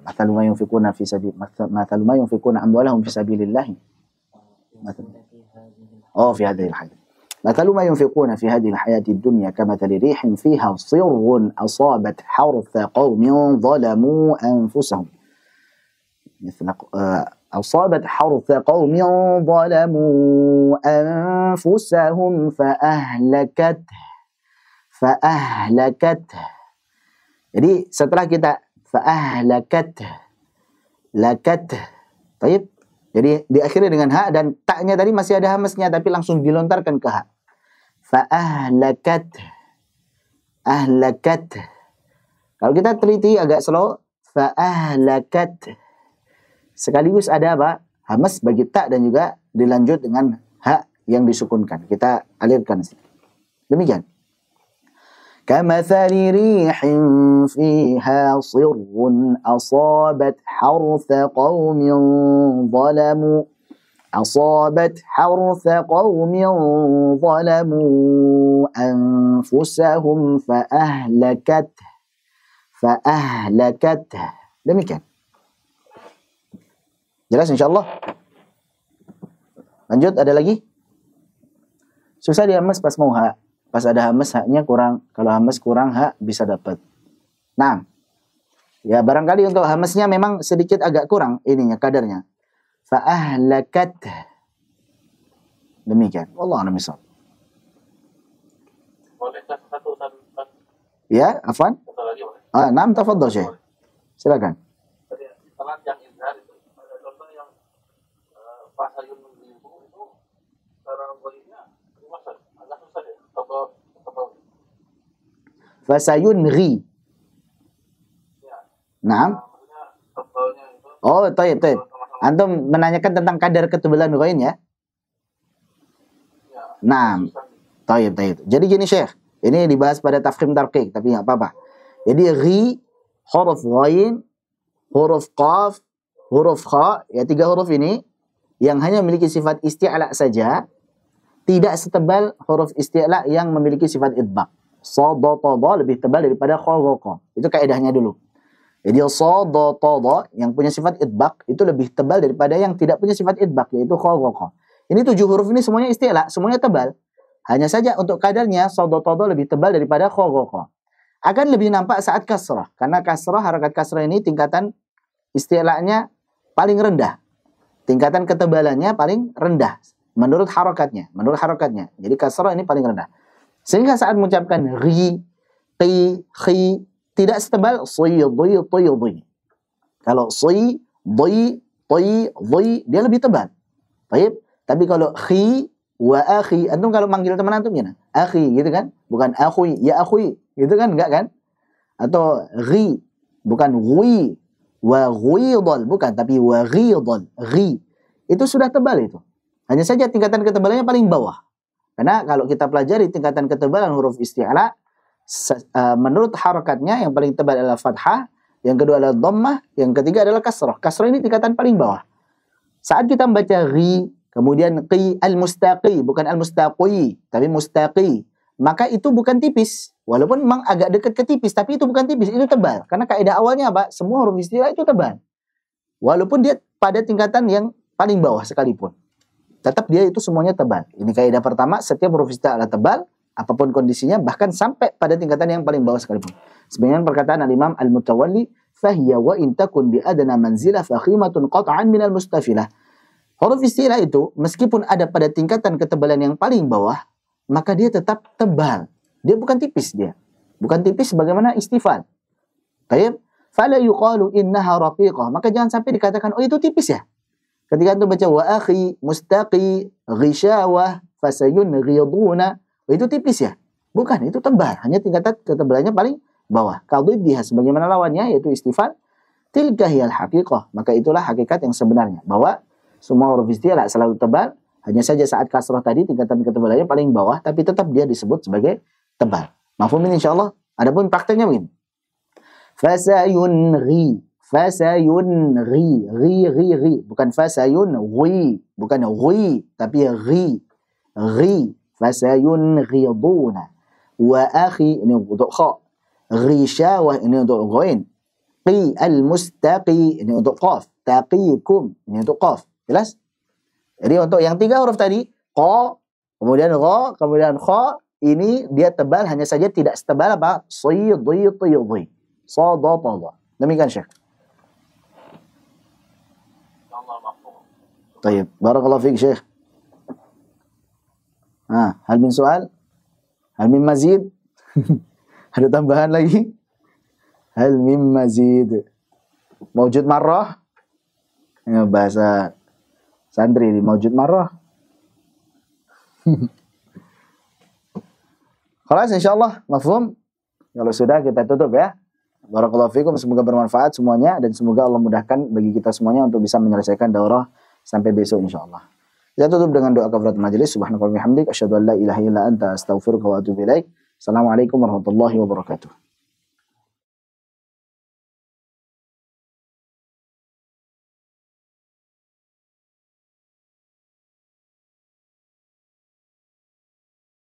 مثل ما ينفقون في سبيل مثل ما ينفقون أموالهم في سبيل الله. في هذه الحياة. مثل ما ينفقون في هذه الحياة الدنيا كمثل ريح فيها صر أصابت حرث قوم ظلموا أنفسهم. أصابت حرث قوم ظلموا أنفسهم فأهلكته. Jadi setelah kita lakat. Baik. Jadi diakhiri dengan ha dan taknya tadi masih ada hamesnya tapi langsung dilontarkan ke ha. Ahlakat. Kalau kita teliti agak slow, fa'ahlakat. Sekaligus ada apa? Hamas bagi tak dan juga dilanjut dengan ha yang disukunkan. Kita alirkan. Demikian. كمثل ريح فيها صر أصابت حرث قوم ظلموا أنفسهم فأهلكته. Demikian. Jelas insyaallah. Lanjut, ada lagi? Susah dihamas pas mau ha. Pas ada hamas haknya kurang. Kalau hamas kurang hak bisa dapat. Nah, ya barangkali untuk hamasnya memang sedikit agak kurang ininya kadarnya. Fa'ahlakat. Demikian. Wallahu a'lam bishawab. Boleh satu. Ya, afwan. Satu lagi boleh. Naam, tafadhal Syekh. Silakan. Salat yang izhar itu ada contoh yang fasayun minggu itu cara berinya maksud agak susah ya. Fasayunri. Ya. Naam. Maksudnya Taib. Antum menanyakan tentang kadar ketebalan ghain ya? Ya. Naam. Taib. Jadi gini Syekh, ini dibahas pada tafkhim tarqiq tapi enggak apa-apa. Jadi ri, huruf ghain, huruf qaf, huruf kha, ya 3 huruf ini yang hanya memiliki sifat isti'la saja, tidak setebal huruf isti'la yang memiliki sifat idbaq. Sadata lebih tebal daripada khawaqa. Itu kaidahnya dulu. Jadi sadata yang punya sifat idbaq itu lebih tebal daripada yang tidak punya sifat idbaq, yaitu khawaqa. Ini 7 huruf ini semuanya isti'la, semuanya tebal. Hanya saja untuk kadarnya sadata lebih tebal daripada khawaqa. Akan lebih nampak saat kasrah, karena kasrah, harakat kasrah ini tingkatan isti'lanya paling rendah. Tingkatan ketebalannya paling rendah menurut harakatnya. Jadi kasrah ini paling rendah. Sehingga saat mengucapkan ri, qi, khi tidak setebal si, dhi. Kalau si, dhi, dia lebih tebal. Baik. Tapi kalau khi wa akhi, antum kalau manggil teman antum gimana? Akhi gitu kan? Bukan akhui, ya akhui. Gitu kan? Enggak kan? Atau ri, bukan ghui, wa ghuidal, bukan, tapi wa ghidal, ri. Itu sudah tebal itu. Hanya saja tingkatan ketebalannya paling bawah. Karena kalau kita pelajari tingkatan ketebalan huruf isti'la, menurut harakatnya yang paling tebal adalah fathah, yang kedua adalah dhammah, yang ketiga adalah kasrah. Kasrah ini tingkatan paling bawah. Saat kita membaca ri, kemudian qi, al-mustaqi, bukan al-mustaqi, tapi mustaqi, maka itu bukan tipis. Walaupun memang agak dekat ke tipis, tapi itu bukan tipis, itu tebal. Karena kaidah awalnya apa? Semua huruf isti'la itu tebal. Walaupun dia pada tingkatan yang paling bawah sekalipun. Tetap dia itu semuanya tebal. Ini kaidah pertama, setiap huruf isti'la tebal, apapun kondisinya, bahkan sampai pada tingkatan yang paling bawah sekalipun. Sebenarnya perkataan al-Imam Al-Mutawalli, fahiya wa in takun bi adna manzilah fakhimatun qat'an minal mustafilah. Huruf isti'la itu, meskipun ada pada tingkatan ketebalan yang paling bawah, maka dia tetap tebal. Dia bukan tipis dia. Bukan tipis sebagaimana istifal. Baik, fala yuqalu innaha raqiqah. Maka jangan sampai dikatakan, oh itu tipis ya. Ketika itu baca wa akhi, mustaqi, ghishawah, fasayun, ghiduna, oh itu tipis ya. Bukan, itu tebal. Hanya tingkatan ketebalannya paling bawah. Qadiddiha sebagaimana lawannya yaitu istifal. Tilka hiyal haqiqah. Maka itulah hakikat yang sebenarnya. Bahwa semua huruf isti'la selalu tebal. Hanya saja saat kasrah tadi tingkatan ketebalannya paling bawah. Tapi tetap dia disebut sebagai tebal. Mafhum ini insyaAllah. Adapun prakteknya begini. Fasayunri. Fasayunri, ri. Bukan fasayunri, bukan ri, tapi ri. Fasayunghiduna. Wa akhi, ini untuk kha. Rishawah, ini untuk ghain. Qi al-mustaqi, ini untuk qaf. Taqikum, ini untuk qaf. Jelas? Jadi untuk yang 3 huruf tadi, qa, kemudian gha, kemudian kha, ini dia tebal, hanya saja tidak setebal apa? Sidhi. Sadata. Demikian Syekh. Baik, barakallahu fiik Syekh. Hal min soal? Hal min mazid? Ada tambahan lagi? Hal min mazid? Mawjud marrah? Ini bahasa santri ini, mawjud marrah. Khalas insyaallah, mafhum? Kalau sudah kita tutup ya. Barakallahu fikum, semoga bermanfaat semuanya dan semoga Allah mudahkan bagi kita semuanya untuk bisa menyelesaikan daurah sampai besok insyaallah. Kita tutup dengan doa kafaratul majelis. Subhanakallahumma wa bihamdik asyhadu an la ilaha illa anta astaghfiruka wa atubu ilaik. Assalamualaikum warahmatullahi wabarakatuh.